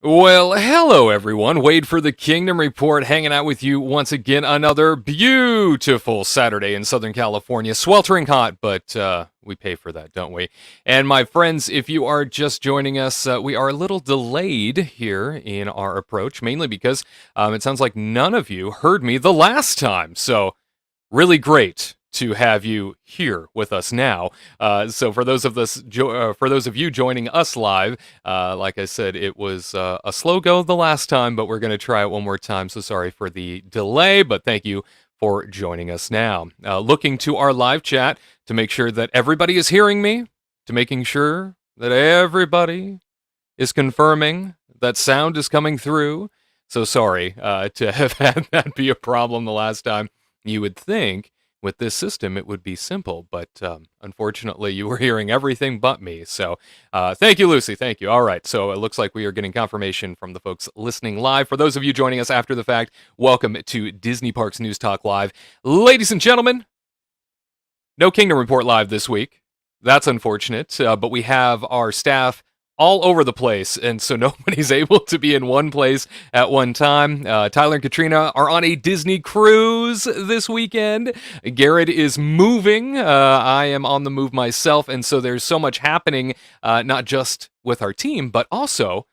Well, hello everyone. Wade for the Kingdom Report, hanging out with you once again. Another beautiful Saturday in Southern California. Sweltering hot, but we pay for that, don't we? And my friends, if you are just joining us, we are a little delayed here in our approach, mainly because it sounds like none of you heard me the last time. So, really great to have you here with us now. So for those of you joining us live, like I said, it was a slow go the last time, but we're going to try it one more time. So sorry for the delay, but thank you for joining us now. Looking to our live chat to make sure that everybody is hearing me, to making sure that everybody is confirming that sound is coming through. So sorry to have had that be a problem the last time. You would think with this system it would be simple, but unfortunately you were hearing everything but me. So thank you, Lucy. Thank you. All right. So it looks like we are getting confirmation from the folks listening live. For those of you joining us after the fact, welcome to Disney Parks News Talk Live. Ladies and gentlemen, no Kingdom Report live this week. That's unfortunate, but we have our staff all over the place, and so nobody's able to be in one place at one time. Tyler and Katrina are on a Disney cruise this weekend. Garrett is moving. I am on the move myself, and so there's so much happening, not just with our team, but also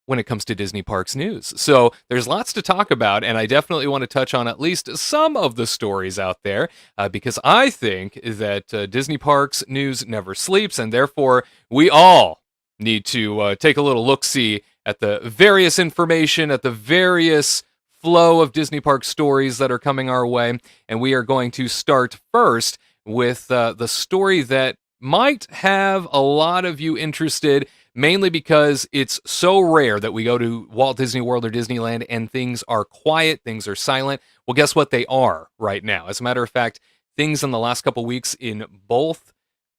when it comes to Disney Parks news. So there's lots to talk about, and I definitely want to touch on at least some of the stories out there, because I think that Disney Parks news never sleeps, and therefore we all need to take a little look-see at the various information, at the various flow of Disney Park stories that are coming our way. And we are going to start first with the story that might have a lot of you interested, mainly because it's so rare that we go to Walt Disney World or Disneyland and things are quiet, things are silent. Well, guess what they are right now? As a matter of fact, things in the last couple weeks in both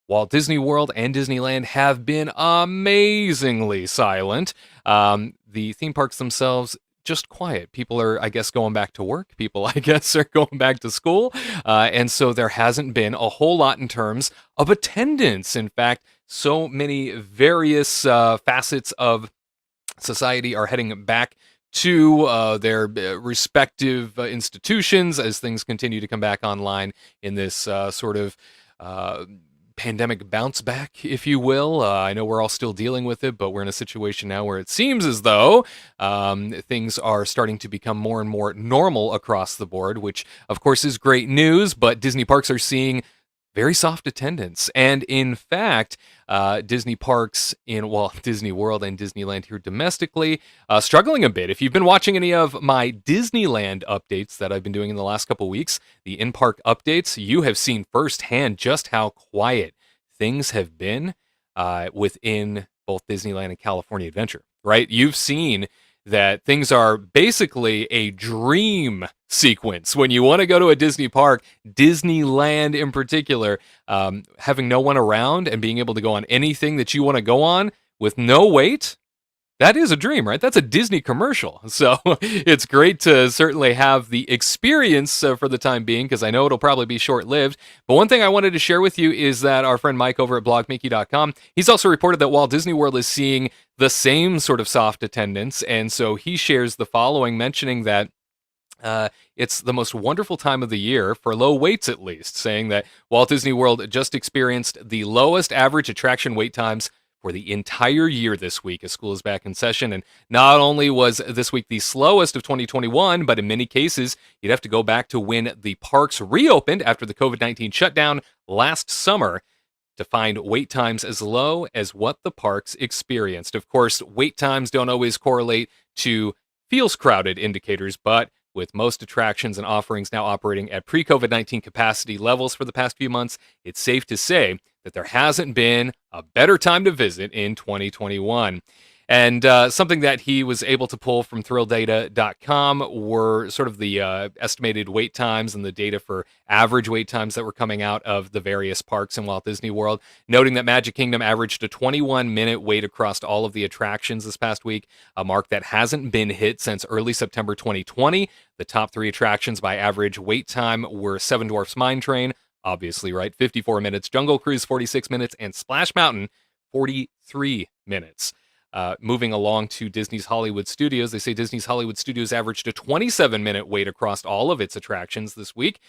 Walt Disney World and Disneyland have been amazingly silent. The theme parks themselves, just quiet. People are, I guess, going back to work. People, I guess, are going back to school. And so there hasn't been a whole lot in terms of attendance. In fact, so many various facets of society are heading back to their respective institutions as things continue to come back online in this sort of pandemic bounce back, if you will. I know we're all still dealing with it, but we're in a situation now where it seems as though things are starting to become more and more normal across the board, which of course is great news, but Disney parks are seeing very soft attendance. And in fact, Disney parks in Walt Disney World and Disneyland here domestically struggling a bit. If you've been watching any of my Disneyland updates that I've been doing in the last couple weeks, the in-park updates, you have seen firsthand just how quiet things have been within both Disneyland and California Adventure, right? You've seen that things are basically a dream sequence. When you want to go to a Disney park, Disneyland in particular, having no one around and being able to go on anything that you want to go on with no wait, that is a dream, right? That's a Disney commercial. So it's great to certainly have the experience for the time being, because I know it'll probably be short-lived. But one thing I wanted to share with you is that our friend Mike over at blogmickey.com, he's also reported that Walt Disney World is seeing the same sort of soft attendance. And so he shares the following, mentioning that it's the most wonderful time of the year, for low waits at least, saying that Walt Disney World just experienced the lowest average attraction wait times for the entire year this week as school is back in session. And not only was this week the slowest of 2021, but in many cases, you'd have to go back to when the parks reopened after the COVID-19 shutdown last summer to find wait times as low as what the parks experienced. Of course, wait times don't always correlate to feels crowded indicators, but with most attractions and offerings now operating at pre-COVID-19 capacity levels for the past few months, it's safe to say that there hasn't been a better time to visit in 2021. And something that he was able to pull from thrillldata.com were sort of the estimated wait times and the data for average wait times that were coming out of the various parks in Walt Disney World, noting that Magic Kingdom averaged a 21-minute wait across all of the attractions this past week, a mark that hasn't been hit since early September 2020. The top three attractions by average wait time were Seven Dwarfs Mine Train, obviously, right, 54 minutes, Jungle Cruise, 46 minutes, and Splash Mountain, 43 minutes. Moving along to Disney's Hollywood Studios, they say Disney's Hollywood Studios averaged a 27-minute wait across all of its attractions this week,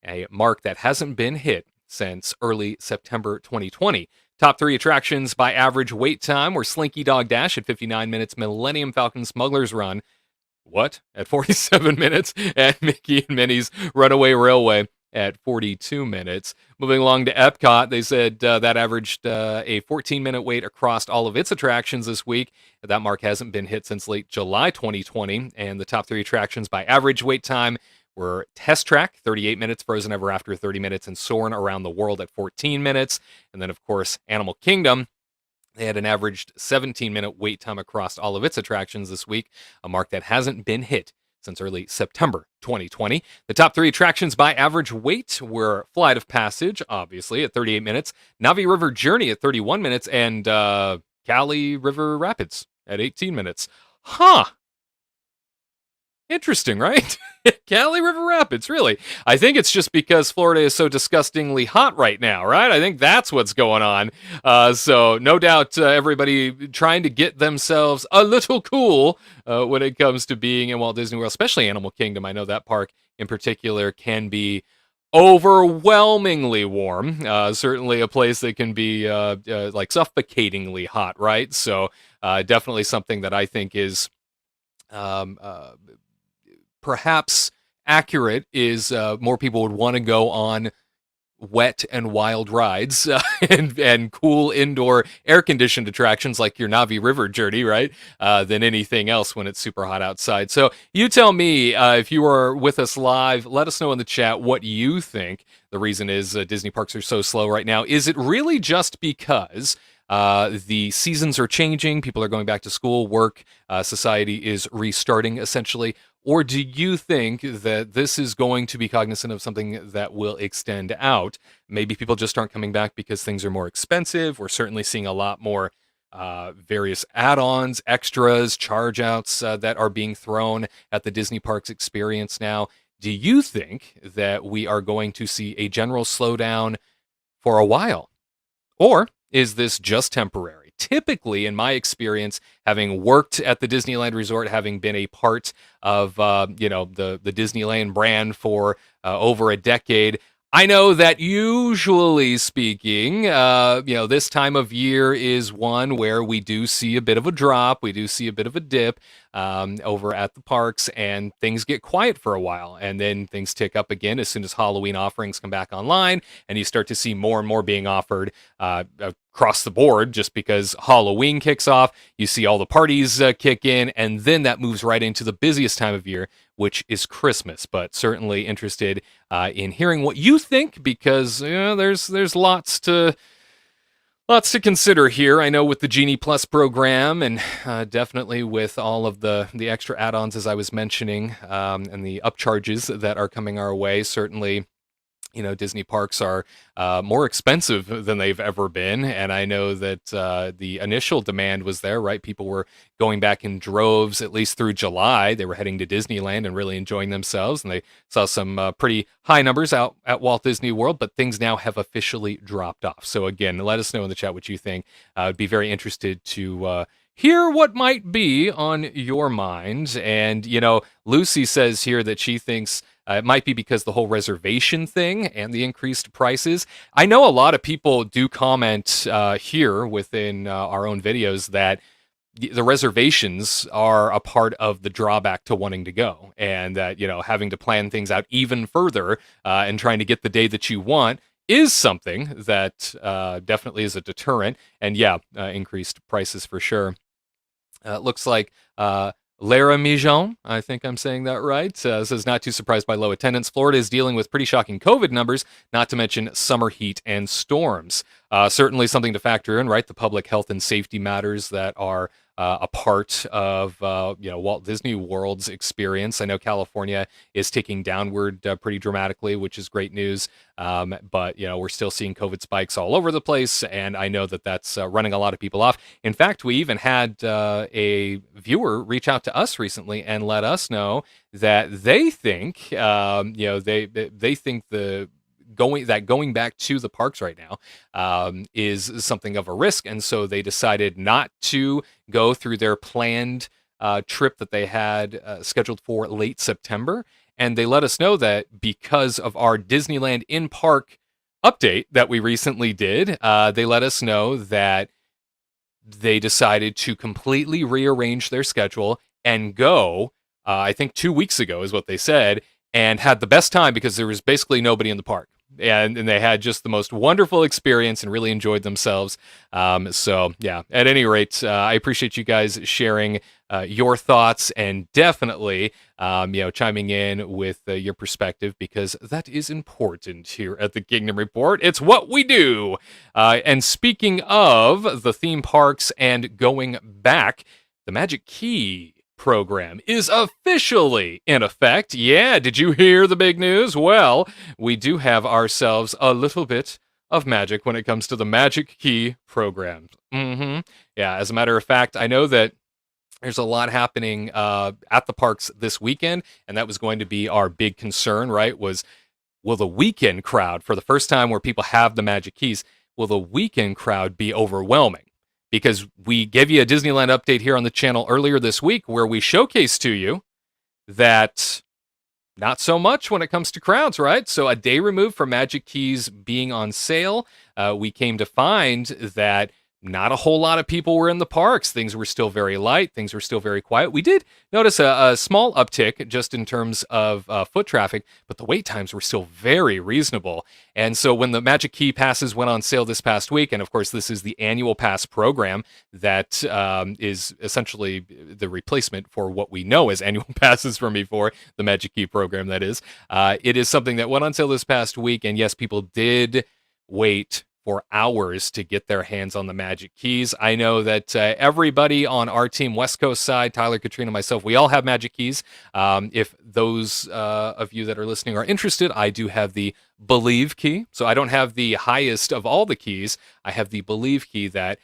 a mark that hasn't been hit since early September 2020. Top 3 attractions by average wait time were Slinky Dog Dash at 59 minutes, Millennium Falcon Smuggler's Run, at 47 minutes, and Mickey and Minnie's Runaway Railway at 42 minutes. Moving along to Epcot, they said that averaged a 14-minute wait across all of its attractions this week. That mark hasn't been hit since late July 2020, and the top 3 attractions by average wait time were Test Track, 38 minutes, Frozen Ever After, 30 minutes, and Soarin' Around the World at 14 minutes. And then, of course, Animal Kingdom. They had an averaged 17-minute wait time across all of its attractions this week, a mark that hasn't been hit since early September 2020. The top 3 attractions by average wait were Flight of Passage, obviously, at 38 minutes, Navi River Journey at 31 minutes, and Cali River Rapids at 18 minutes. Huh. Interesting, right? Cali River Rapids, really. I think it's just because Florida is so disgustingly hot right now, right? I think that's what's going on. So no doubt everybody trying to get themselves a little cool when it comes to being in Walt Disney World, especially Animal Kingdom. I know that park in particular can be overwhelmingly warm. Certainly a place that can be like suffocatingly hot, right? So definitely something that I think is perhaps accurate is more people would want to go on wet and wild rides and cool indoor air-conditioned attractions like your Navi River Journey, right, than anything else when it's super hot outside. So you tell me, if you are with us live, let us know in the chat what you think the reason is Disney parks are so slow right now. Is it really just because the seasons are changing, people are going back to school, work, society is restarting essentially? Or do you think that this is going to be cognizant of something that will extend out? Maybe people just aren't coming back because things are more expensive. We're certainly seeing a lot more various add-ons, extras, charge-outs that are being thrown at the Disney Parks experience now. Do you think that we are going to see a general slowdown for a while? Or is this just temporary? Typically, in my experience, having worked at the Disneyland Resort, having been a part of the Disneyland brand for over a decade, I know that usually speaking, this time of year is one where we do see a bit of a drop, we do see a bit of a dip over at the parks, and things get quiet for a while, and then things tick up again as soon as Halloween offerings come back online, and you start to see more and more being offered across the board. Just because Halloween kicks off, you see all the parties kick in, and then that moves right into the busiest time of year, which is Christmas. But certainly interested in hearing what you think, because there's lots to consider here. I know with the Genie Plus program, and definitely with all of the extra add-ons, as I was mentioning, and the upcharges that are coming our way, certainly Disney parks are more expensive than they've ever been. And I know that the initial demand was there, right? People were going back in droves, at least through July. They were heading to Disneyland and really enjoying themselves. And they saw some pretty high numbers out at Walt Disney World, but things now have officially dropped off. So again, let us know in the chat what you think. I'd be very interested to hear what might be on your mind. And, Lucy says here that she thinks it might be because the whole reservation thing and the increased prices. I know a lot of people do comment here within our own videos that the reservations are a part of the drawback to wanting to go, and that, having to plan things out even further and trying to get the day that you want is something that definitely is a deterrent. And increased prices for sure. Looks like Lara Mijon, I think I'm saying that right, says not too surprised by low attendance. Florida is dealing with pretty shocking COVID numbers, not to mention summer heat and storms. Certainly something to factor in, right? The public health and safety matters that are a part of Walt Disney World's experience. I know California is ticking downward pretty dramatically, which is great news. But we're still seeing COVID spikes all over the place, and I know that that's running a lot of people off. In fact, we even had a viewer reach out to us recently and let us know that they think they think the going back to the parks right now is something of a risk, and so they decided not to go through their planned trip that they had scheduled for late September. And they let us know that because of our Disneyland in park update that we recently did, they let us know that they decided to completely rearrange their schedule and go, I think 2 weeks ago is what they said, and had the best time because there was basically nobody in the park. And they had just the most wonderful experience and really enjoyed themselves. So, yeah, at any rate, I appreciate you guys sharing your thoughts and definitely, chiming in with your perspective, because that is important here at the Kingdom Report. It's what we do. And speaking of the theme parks and going back, the Magic Key program is officially in effect. Yeah, did you hear the big news? Well, we do have ourselves a little bit of magic when it comes to the Magic Key program. Yeah, as a matter of fact, I know that there's a lot happening at the parks this weekend, and that was going to be our big concern, right? Will the weekend crowd, for the first time where people have the Magic Keys, will the weekend crowd be overwhelming? Because we gave you a Disneyland update here on the channel earlier this week where we showcased to you that not so much when it comes to crowds, right? So a day removed from Magic Keys being on sale, we came to find that not a whole lot of people were in the parks. Things were still very light. Things were still very quiet. We did notice a small uptick just in terms of foot traffic, but the wait times were still very reasonable. And so when the Magic Key passes went on sale this past week, and of course this is the annual pass program that is essentially the replacement for what we know as annual passes from before, the Magic Key program, that is. It is something that went on sale this past week, and yes, people did wait for hours to get their hands on the Magic Keys. I know that everybody on our team, West Coast side, Tyler, Katrina, myself, we all have Magic Keys. If those of you that are listening are interested, I do have the Believe key. So I don't have the highest of all the keys. I have the Believe key that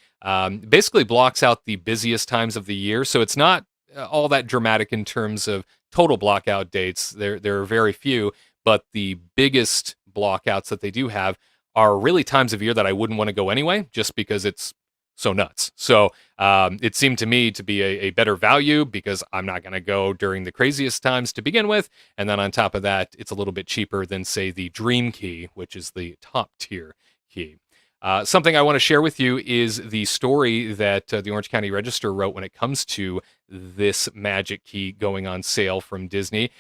basically blocks out the busiest times of the year. So it's not all that dramatic in terms of total blockout dates. There are very few, but the biggest blockouts that they do have are really times of year that I wouldn't want to go anyway, just because it's so nuts. So it seemed to me to be a better value because I'm not going to go during the craziest times to begin with. And then on top of that, it's a little bit cheaper than, say, the Dream Key, which is the top tier key. Something I want to share with you is the story that the Orange County Register wrote when it comes to this Magic Key going on sale from Disney.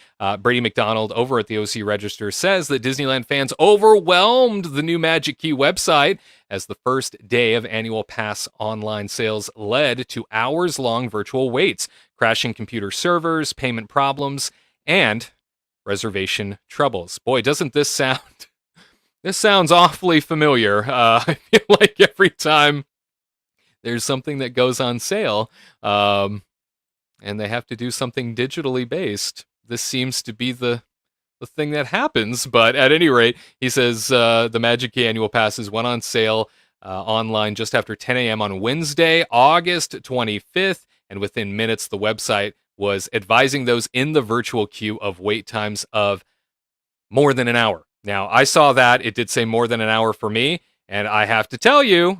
Brady McDonald over at the OC Register says that Disneyland fans overwhelmed the new Magic Key website as the first day of annual pass online sales led to hours-long virtual waits, crashing computer servers, payment problems, and reservation troubles. Boy, doesn't this sound... This sounds awfully familiar. I feel like every time there's something that goes on sale and they have to do something digitally based, this seems to be the thing that happens. But at any rate, he says the Magic Key annual passes went on sale online just after 10 a.m. on Wednesday, August 25th. And within minutes, the website was advising those in the virtual queue of wait times of more than an hour. Now, I saw that. It did say more than an hour for me, and I have to tell you,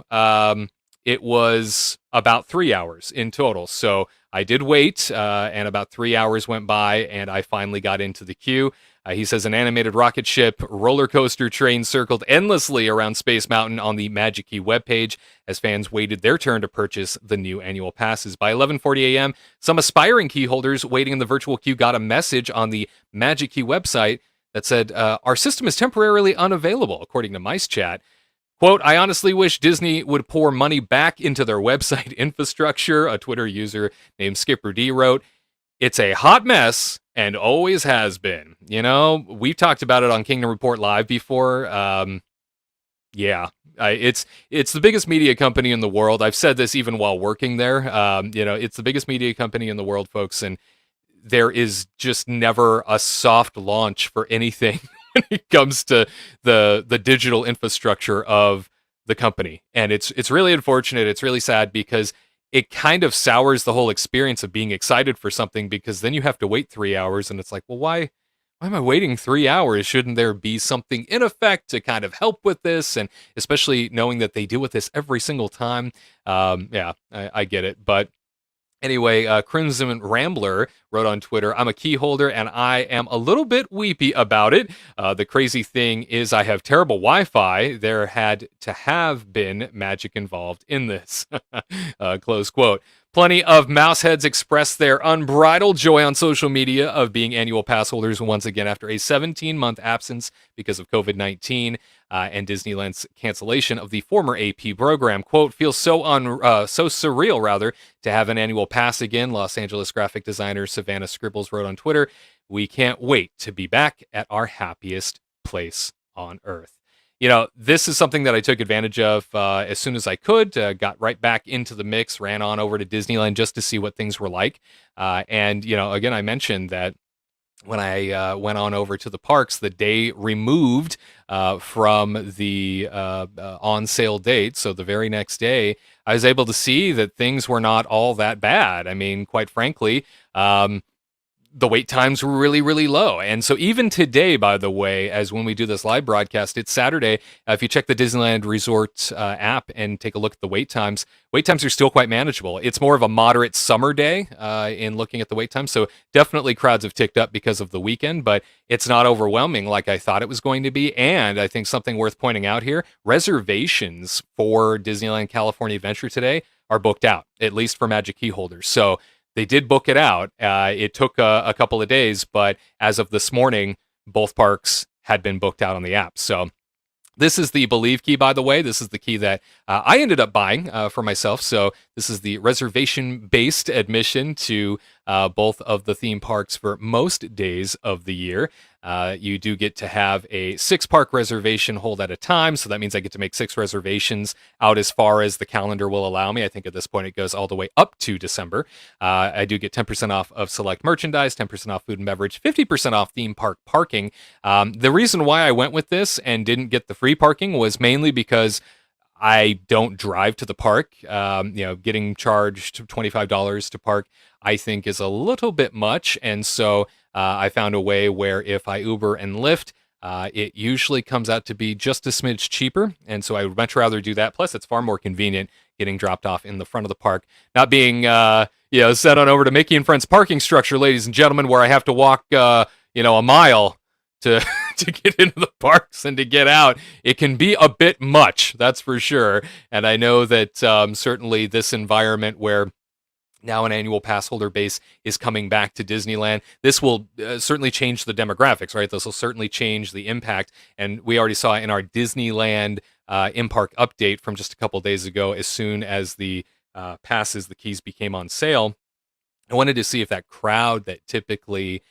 it was about 3 hours in total. So I did wait, and about 3 hours went by, and I finally got into the queue. He says an animated rocket ship roller coaster train circled endlessly around Space Mountain on the Magic Key webpage as fans waited their turn to purchase the new annual passes. By 11:40 a.m., some aspiring key holders waiting in the virtual queue got a message on the Magic Key website that said, our system is temporarily unavailable, according to Mice Chat. Quote, I honestly wish Disney would pour money back into their website infrastructure, a Twitter user named Skipper D wrote. It's a hot mess and always has been. You know, we've talked about it on Kingdom Report Live before. It's the biggest media company in the world. I've said this even while working there. It's the biggest media company in the world, folks, and there is just never a soft launch for anything when it comes to the digital infrastructure of the company. And it's really unfortunate. It's really sad because it kind of sours the whole experience of being excited for something, because then you have to wait 3 hours and it's like, well, why why am I waiting 3 hours? Shouldn't there be something in effect to kind of help with this? And especially knowing that they deal with this every single time. Yeah, I get it. But anyway, Crimson Rambler wrote on Twitter, I'm a key holder and I am a little bit weepy about it. The crazy thing is I have terrible Wi-Fi. There had to have been magic involved in this. Close quote. Plenty of mouseheads expressed their unbridled joy on social media of being annual pass holders once again after a 17-month absence because of COVID-19 and Disneyland's cancellation of the former AP program. Quote, feels so surreal, rather, to have an annual pass again. Los Angeles graphic designer Savannah Scribbles wrote on Twitter, we can't wait to be back at our happiest place on Earth. You know, this is something that I took advantage of as soon as I could, got right back into the mix, ran on over to Disneyland just to see what things were like. And, you know, again, I mentioned that when I went on over to the parks, the day removed from the on sale date, so the very next day, I was able to see that things were not all that bad. I mean, quite frankly, the wait times were really, really low. And so even today, by the way, as when we do this live broadcast, it's Saturday. If you check the Disneyland Resort app and take a look at the wait times are still quite manageable. It's more of a moderate summer day in looking at the wait times. So definitely crowds have ticked up because of the weekend, but it's not overwhelming like I thought it was going to be. And I think something worth pointing out here, reservations for Disneyland California Adventure today are booked out, at least for Magic Key holders. So they did book it out. It took a couple of days, but as of this morning, both parks had been booked out on the app. So this is the Believe key, by the way. This is the key that I ended up buying for myself. So this is the reservation-based admission to both of the theme parks for most days of the year. You do get to have a 6-park reservation hold at a time. So that means I get to make 6 reservations out as far as the calendar will allow me. I think at this point it goes all the way up to December. I do get 10% off of select merchandise, 10% off food and beverage, 50% off theme park parking. The reason why I went with this and didn't get the free parking was mainly because I don't drive to the park. Getting charged $25 to park, I think, is a little bit much. And so I found a way where if I Uber and Lyft, it usually comes out to be just a smidge cheaper. And so I would much rather do that. Plus, it's far more convenient getting dropped off in the front of the park, not being, set on over to Mickey and Friends parking structure, ladies and gentlemen, where I have to walk, a mile to to get into the parks and to get out. It can be a bit much, that's for sure. And I know that certainly this environment where now an annual pass holder base is coming back to Disneyland, this will certainly change the demographics, right? This will certainly change the impact. And we already saw in our Disneyland in-park update from just a couple days ago, as soon as the the keys became on sale, I wanted to see if that crowd that typically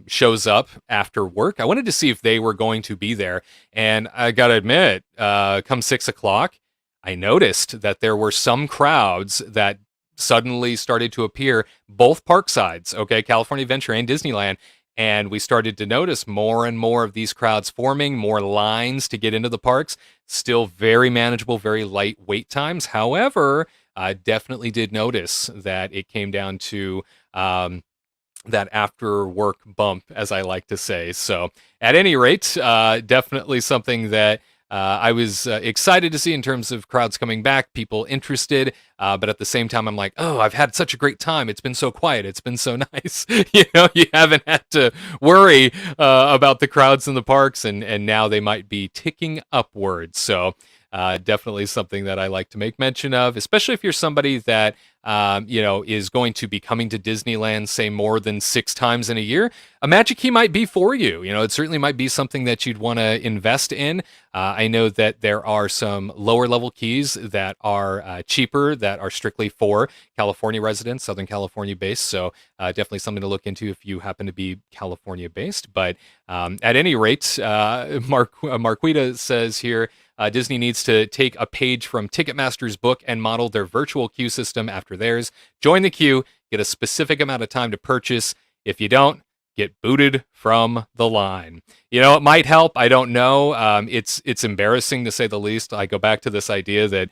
shows up after work, I wanted to see if they were going to be there. And I gotta admit, come 6 o'clock, I noticed that there were some crowds that suddenly started to appear both park sides, okay, California Adventure and Disneyland. And we started to notice more and more of these crowds forming, more lines to get into the parks. Still very manageable, very light wait times. However, I definitely did notice that it came down to that after work bump, as I like to say. So at any rate, definitely something that I was excited to see in terms of crowds coming back, people interested, but at the same time, I'm like, oh, I've had such a great time. It's been so quiet. It's been so nice. You haven't had to worry about the crowds in the parks, and now they might be ticking upwards. So definitely something that I like to make mention of, especially if you're somebody that is going to be coming to Disneyland, say, more than 6 times in a year. A Magic Key might be for you. It certainly might be something that you'd want to invest in. I know that there are some lower level keys that are cheaper, that are strictly for California residents, Southern California based. So definitely something to look into if you happen to be California based. But at any rate, Marquita says here, Disney needs to take a page from Ticketmaster's book and model their virtual queue system after theirs. Join the queue, get a specific amount of time to purchase. If you don't, get booted from the line. It might help. I don't know. It's embarrassing to say the least. I go back to this idea that,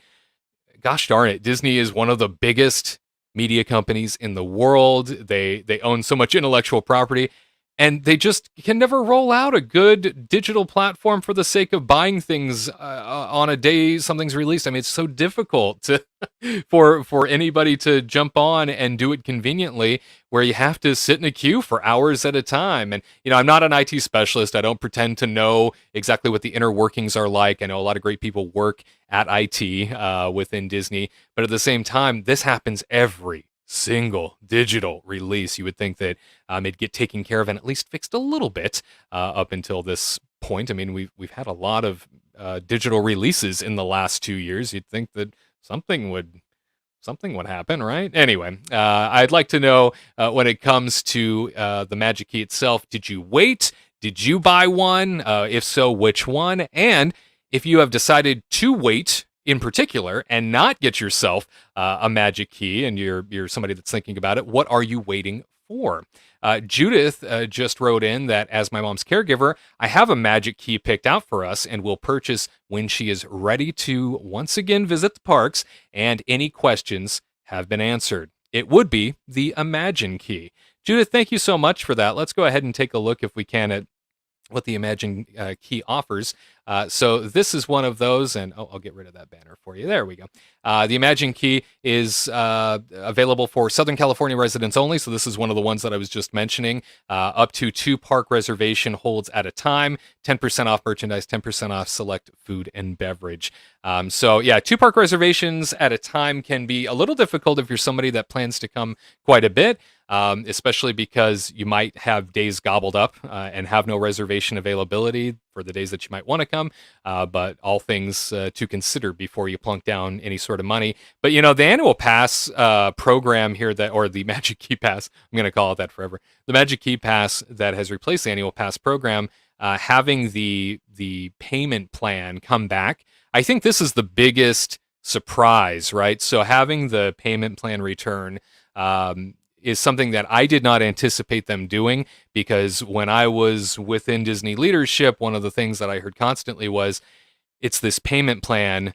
gosh darn it, Disney is one of the biggest media companies in the world. They own so much intellectual property. and they just can never roll out a good digital platform for the sake of buying things on a day something's released. I mean, it's so difficult to for anybody to jump on and do it conveniently, where you have to sit in a queue for hours at a time. And I'm not an IT specialist. I don't pretend to know exactly what the inner workings are like. I know a lot of great people work at IT within Disney, but at the same time, this happens every single digital release. You would think that it'd get taken care of and at least fixed a little bit up until this point. I mean, we've had a lot of digital releases in the last 2 years. You'd think that something would happen, right? Anyway, I'd like to know when it comes to the Magic Key itself. Did you wait? Did you buy one? If so, which one? And if you have decided to wait in particular and not get yourself a Magic Key, and you're somebody that's thinking about it, what are you waiting for? Judith just wrote in that, as my mom's caregiver, I have a Magic Key picked out for us and will purchase when she is ready to once again visit the parks and any questions have been answered. It would be the Imagine Key. Judith, thank you so much for that. Let's go ahead and take a look, if we can, at what the Imagine Key offers. So this is one of those, and I'll get rid of that banner for you. There we go. The Imagine Key is available for Southern California residents only, so this is one of the ones that I was just mentioning. Up to 2 park reservation holds at a time, 10% off merchandise, 10% off select food and beverage. So yeah, 2 park reservations at a time can be a little difficult if you're somebody that plans to come quite a bit. Especially because you might have days gobbled up and have no reservation availability for the days that you might want to come. But all things to consider before you plunk down any sort of money. But the annual pass program here, or the Magic Key Pass, I'm going to call it that forever. The Magic Key Pass that has replaced the annual pass program, having the payment plan come back, I think this is the biggest surprise, right? So having the payment plan return is something that I did not anticipate them doing, because when I was within Disney leadership, one of the things that I heard constantly was, it's this payment plan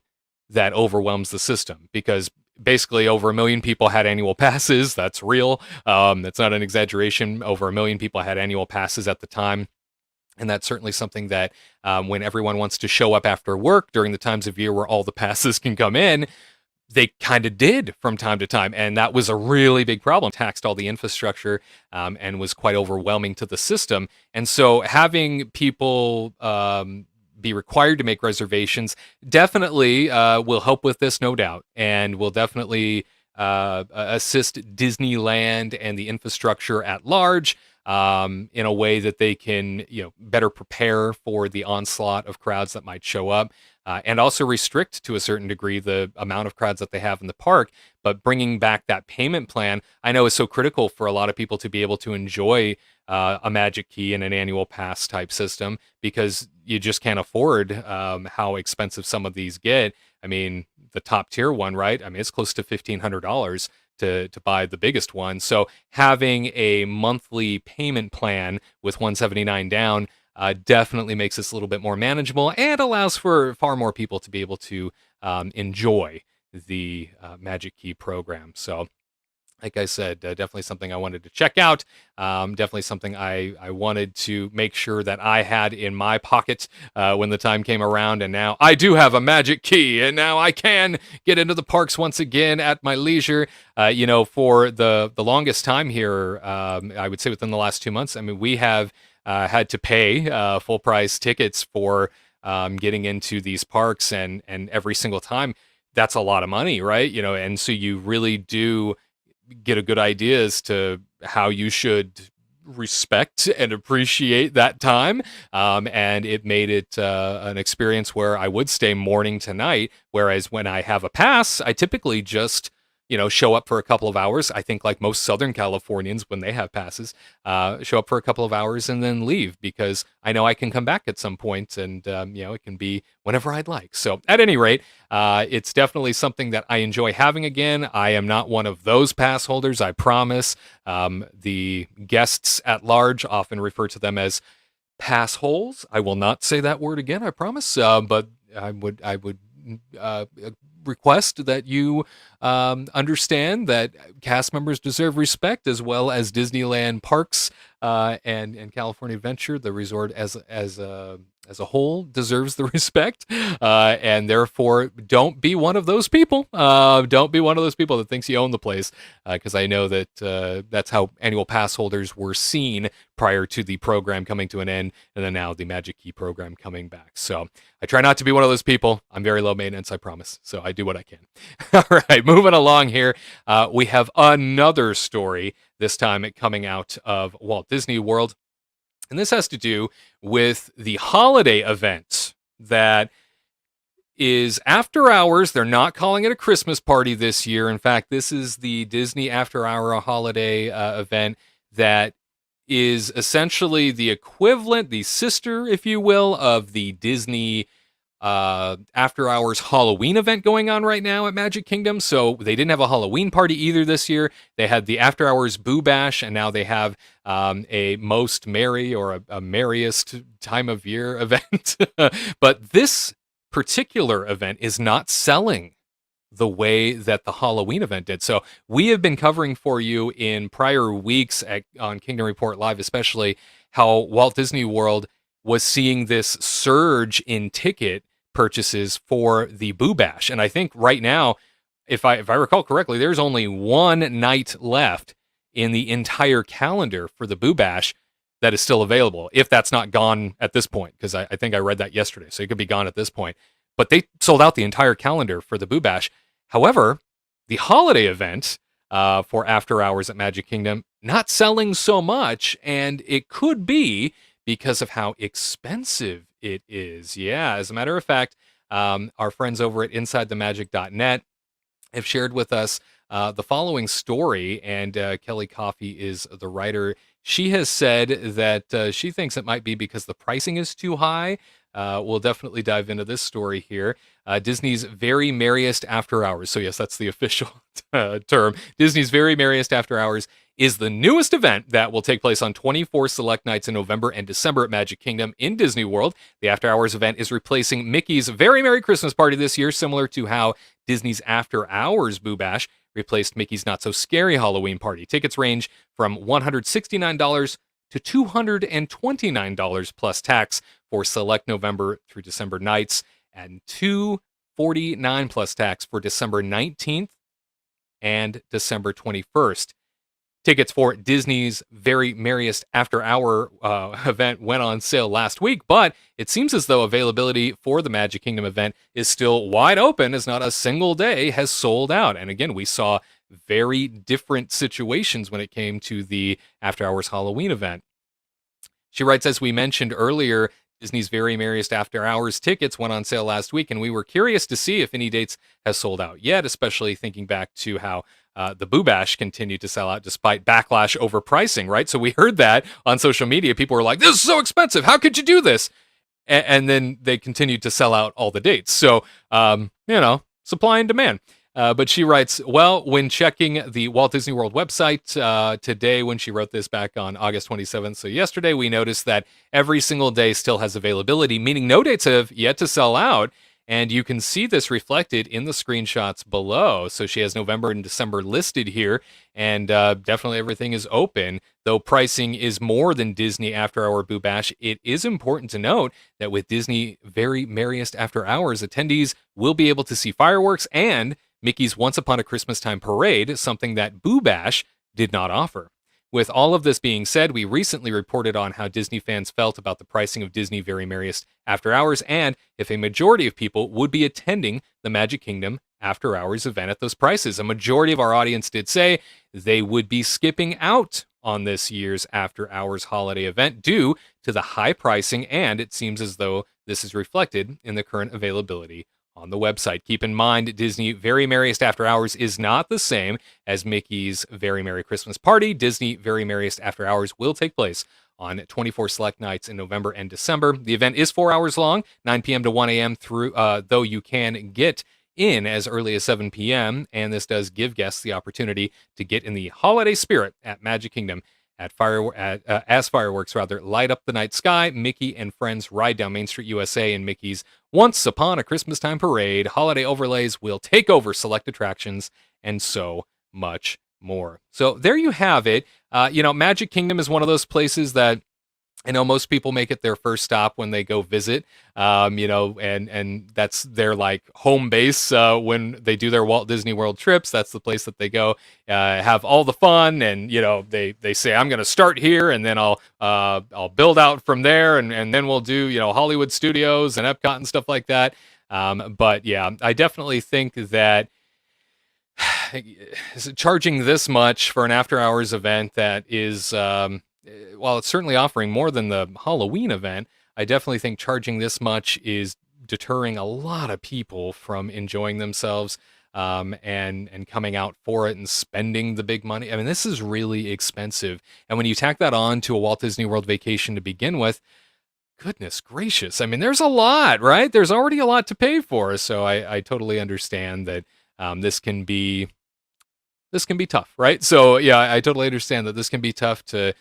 that overwhelms the system, because basically over 1 million people had annual passes. That's real. That's not an exaggeration. Over 1 million people had annual passes at the time. And that's certainly something that when everyone wants to show up after work during the times of year where all the passes can come in, they kind of did from time to time. And that was a really big problem. Taxed all the infrastructure and was quite overwhelming to the system. And so having people be required to make reservations definitely will help with this, no doubt, and will definitely assist Disneyland and the infrastructure at large in a way that they can, better prepare for the onslaught of crowds that might show up. And also restrict to a certain degree the amount of crowds that they have in the park. But bringing back that payment plan, I know, is so critical for a lot of people to be able to enjoy a Magic Key and an annual pass type system, because you just can't afford how expensive some of these get. I mean, the top tier one, right? I mean, it's close to $1,500 to buy the biggest one. So having a monthly payment plan with $179 down definitely makes this a little bit more manageable and allows for far more people to be able to enjoy the Magic Key program. So, like I said, definitely something I wanted to check out. Definitely something I wanted to make sure that I had in my pocket when the time came around. And now I do have a Magic Key, and now I can get into the parks once again at my leisure. For the longest time here, I would say within the last 2 months, I mean, we have had to pay full price tickets for getting into these parks, and every single time, that's a lot of money, right? And so you really do get a good idea as to how you should respect and appreciate that time. And it made it an experience where I would stay morning to night, whereas when I have a pass, I typically just show up for a couple of hours. I think, like most Southern Californians, when they have passes, show up for a couple of hours and then leave, because I know I can come back at some point, and it can be whenever I'd like. So at any rate, it's definitely something that I enjoy having again. I am not one of those pass holders, I promise. The guests at large often refer to them as pass holes. I will not say that word again, I promise. But I would request that you understand that cast members deserve respect, as well as Disneyland Parks and California Adventure, the resort as a whole deserves the respect, and therefore don't be one of those people. Don't be one of those people that thinks you own the place, because I know that that's how annual pass holders were seen prior to the program coming to an end, and then now the Magic Key program coming back. So I try not to be one of those people. I'm very low maintenance, I promise. So I do what I can. All right, moving along here. We have another story, this time coming out of Walt Disney World. And this has to do with the holiday event that is after hours. They're not calling it a Christmas party this year. In fact, this is the Disney After Hour holiday event that is essentially the equivalent, the sister, if you will, of the Disney after hours Halloween event going on right now at Magic Kingdom. So they didn't have a Halloween party either this year. They had the after hours Boo Bash, and now they have a most merry or a merriest time of year event. But this particular event is not selling the way that the Halloween event did. So we have been covering for you in prior weeks on Kingdom Report Live, especially how Walt Disney World was seeing this surge in ticket purchases for the Boo Bash. And I think right now, if I recall correctly, there's only one night left in the entire calendar for the Boo Bash that is still available, if that's not gone at this point, because I think I read that yesterday, so it could be gone at this point. But they sold out the entire calendar for the Boo Bash. However, the holiday event for After Hours at Magic Kingdom, not selling so much, and it could be because of how expensive it is. Yeah, as a matter of fact, our friends over at InsideTheMagic.net have shared with us the following story, and Kelly Coffey is the writer. She has said that she thinks it might be because the pricing is too high. We'll definitely dive into this story here. Disney's Very Merriest After Hours. So yes, that's the official term. Disney's Very Merriest After Hours is the newest event that will take place on 24 select nights in November and December at Magic Kingdom in Disney World. The After Hours event is replacing Mickey's Very Merry Christmas Party this year, similar to how Disney's After Hours Boo Bash replaced Mickey's Not So Scary Halloween Party. Tickets range from $169 to $229 plus tax for select November through December nights, and $249 plus tax for December 19th and December 21st. Tickets for Disney's Very Merriest After Hour event went on sale last week, but it seems as though availability for the Magic Kingdom event is still wide open, as not a single day has sold out. And again, we saw very different situations when it came to the After Hours Halloween event. She writes, as we mentioned earlier, Disney's Very Merriest After Hours tickets went on sale last week, and we were curious to see if any dates has sold out yet, especially thinking back to how the Boo Bash continued to sell out despite backlash over pricing, right? So we heard that on social media. People were like, this is so expensive. How could you do this? And then they continued to sell out all the dates. So, supply and demand. But she writes, well, when checking the Walt Disney World website today, when she wrote this back on August 27th, so yesterday, we noticed that every single day still has availability, meaning no dates have yet to sell out. And you can see this reflected in the screenshots below. So she has November and December listed here, and definitely everything is open. Though pricing is more than Disney After Hour Boo Bash, it is important to note that with Disney Very Merriest After Hours, attendees will be able to see fireworks and Mickey's Once Upon a Christmas Time Parade, something that Boo Bash did not offer. With all of this being said, we recently reported on how Disney fans felt about the pricing of Disney Very Merriest After Hours, and if a majority of people would be attending the Magic Kingdom After Hours event at those prices. A majority of our audience did say they would be skipping out on this year's After Hours holiday event due to the high pricing, and it seems as though this is reflected in the current availability on the website. Keep in mind, Disney Very Merriest After Hours is not the same as Mickey's Very Merry Christmas Party. Disney Very Merriest After Hours will take place on 24 select nights in November and December. The event is 4 hours long, 9 p.m. to 1 a.m., through, though you can get in as early as 7 p.m., and this does give guests the opportunity to get in the holiday spirit at Magic Kingdom as fireworks light up the night sky. Mickey and friends ride down Main Street USA in Mickey's Once Upon a Christmas Time Parade. Holiday overlays will take over select attractions and so much more. So there you have it. Magic Kingdom is one of those places that I know most people make it their first stop when they go visit, and that's their like home base when they do their Walt Disney World trips. That's the place that they go have all the fun, and they say I'm going to start here, and then I'll build out from there, and then we'll do Hollywood Studios and Epcot and stuff like that. But yeah, I definitely think that charging this much for an after hours event that is while it's certainly offering more than the Halloween event, I definitely think charging this much is deterring a lot of people from enjoying themselves and coming out for it and spending the big money. I mean, this is really expensive. And when you tack that on to a Walt Disney World vacation to begin with, goodness gracious. I mean, there's a lot, right? There's already a lot to pay for. So I totally understand that this can be tough, right? So yeah, I totally understand that this can be tough to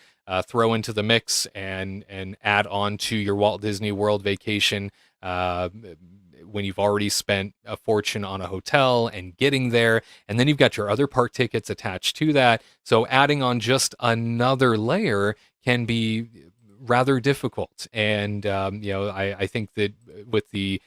throw into the mix and add on to your Walt Disney World vacation when you've already spent a fortune on a hotel and getting there, and then you've got your other park tickets attached to that. So adding on just another layer can be rather difficult. And I think that with the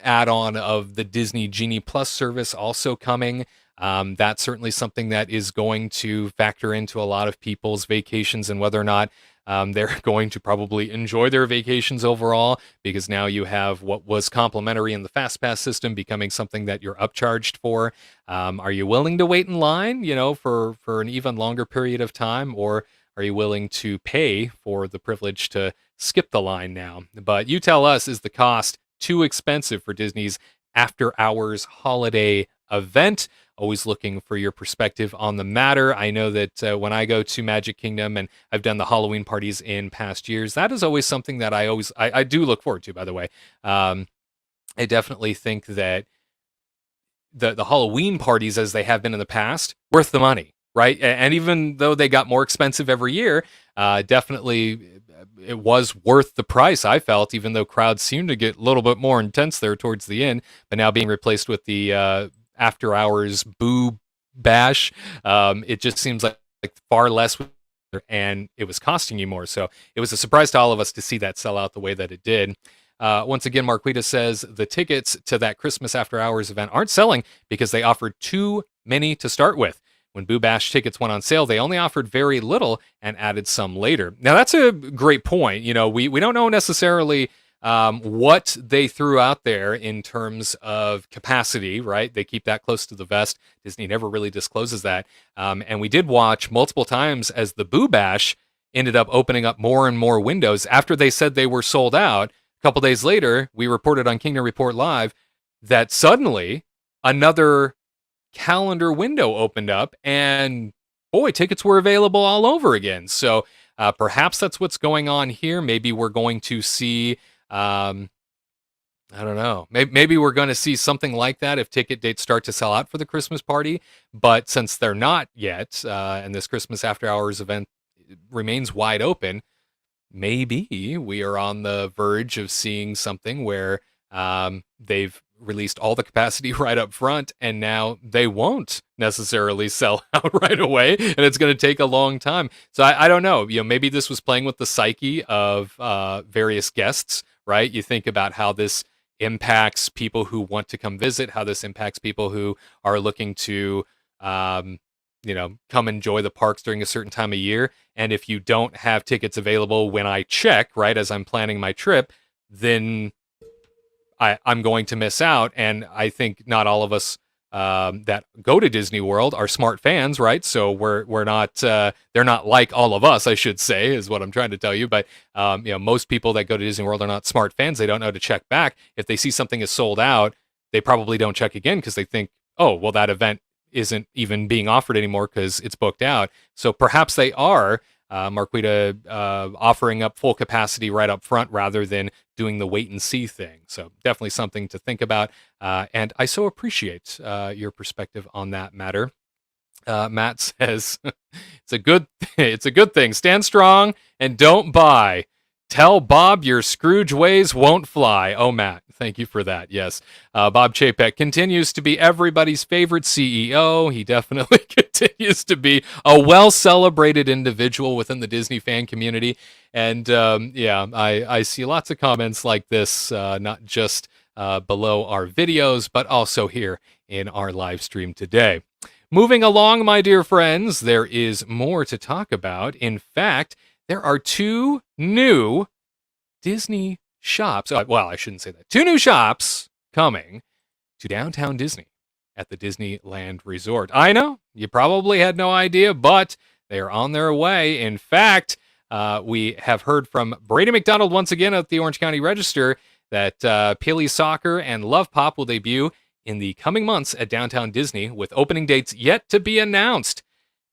add-on of the Disney Genie Plus service also coming, that's certainly something that is going to factor into a lot of people's vacations and whether or not they're going to probably enjoy their vacations overall, because now you have what was complimentary in the FastPass system becoming something that you're upcharged for. Are you willing to wait in line, for an even longer period of time, or are you willing to pay for the privilege to skip the line now? But you tell us, is the cost too expensive for Disney's after hours holiday event? Always looking for your perspective on the matter. I know that when I go to Magic Kingdom, and I've done the Halloween parties in past years, that is always something that I do look forward to, by the way. I definitely think that the Halloween parties, as they have been in the past, worth the money, right? And even though they got more expensive every year, definitely it was worth the price, I felt, even though crowds seemed to get a little bit more intense there towards the end, but now being replaced with the after hours boo bash, it just seems like far less, and it was costing you more. So it was a surprise to all of us to see that sell out the way that it did. Once again, Marquita says the tickets to that Christmas after hours event aren't selling because they offered too many to start with. When Boo Bash tickets went on sale, they only offered very little and added some later. Now, that's a great point. We don't know necessarily what they threw out there in terms of capacity, right? They keep that close to the vest. Disney never really discloses that. And we did watch multiple times as the Boo Bash ended up opening up more and more windows. After they said they were sold out, a couple days later, we reported on Kingdom Report Live that suddenly another calendar window opened up, and boy, tickets were available all over again. So perhaps that's what's going on here. Maybe we're going to see I don't know. Maybe we're going to see something like that if ticket dates start to sell out for the Christmas party. But since they're not yet, and this Christmas after hours event remains wide open, maybe we are on the verge of seeing something where they've released all the capacity right up front, and now they won't necessarily sell out right away, and it's going to take a long time. So I don't know. Maybe this was playing with the psyche of various guests, right? You think about how this impacts people who want to come visit, how this impacts people who are looking to come enjoy the parks during a certain time of year. And if you don't have tickets available when I check, right, as I'm planning my trip, then I'm going to miss out. And I think not all of us that go to Disney World are smart fans, right? So we're not they're not like all of us, I should say, is what I'm trying to tell you. But most people that go to Disney World are not smart fans. They don't know to check back. If they see something is sold out, they probably don't check again because they think, oh, well, that event isn't even being offered anymore because it's booked out. So perhaps they are, Marquita, offering up full capacity right up front rather than doing the wait and see thing. So definitely something to think about. And I so appreciate your perspective on that matter. Matt says it's a good thing. Stand strong and don't buy Tell Bob your Scrooge ways won't fly. Oh, Matt, thank you for that. Yes. Bob Chapek continues to be everybody's favorite CEO. He definitely continues to be a well-celebrated individual within the Disney fan community. And I see lots of comments like this, not just below our videos, but also here in our live stream today. Moving along, my dear friends, there is more to talk about. In fact, there are two new Disney shops. Well, I shouldn't say that. Two new shops coming to downtown Disney at the Disneyland Resort. I know, you probably had no idea, but they are on their way. In fact, we have heard from Brady McDonald once again at the Orange County Register that Pele Soccer and Love Pop will debut in the coming months at downtown Disney, with opening dates yet to be announced.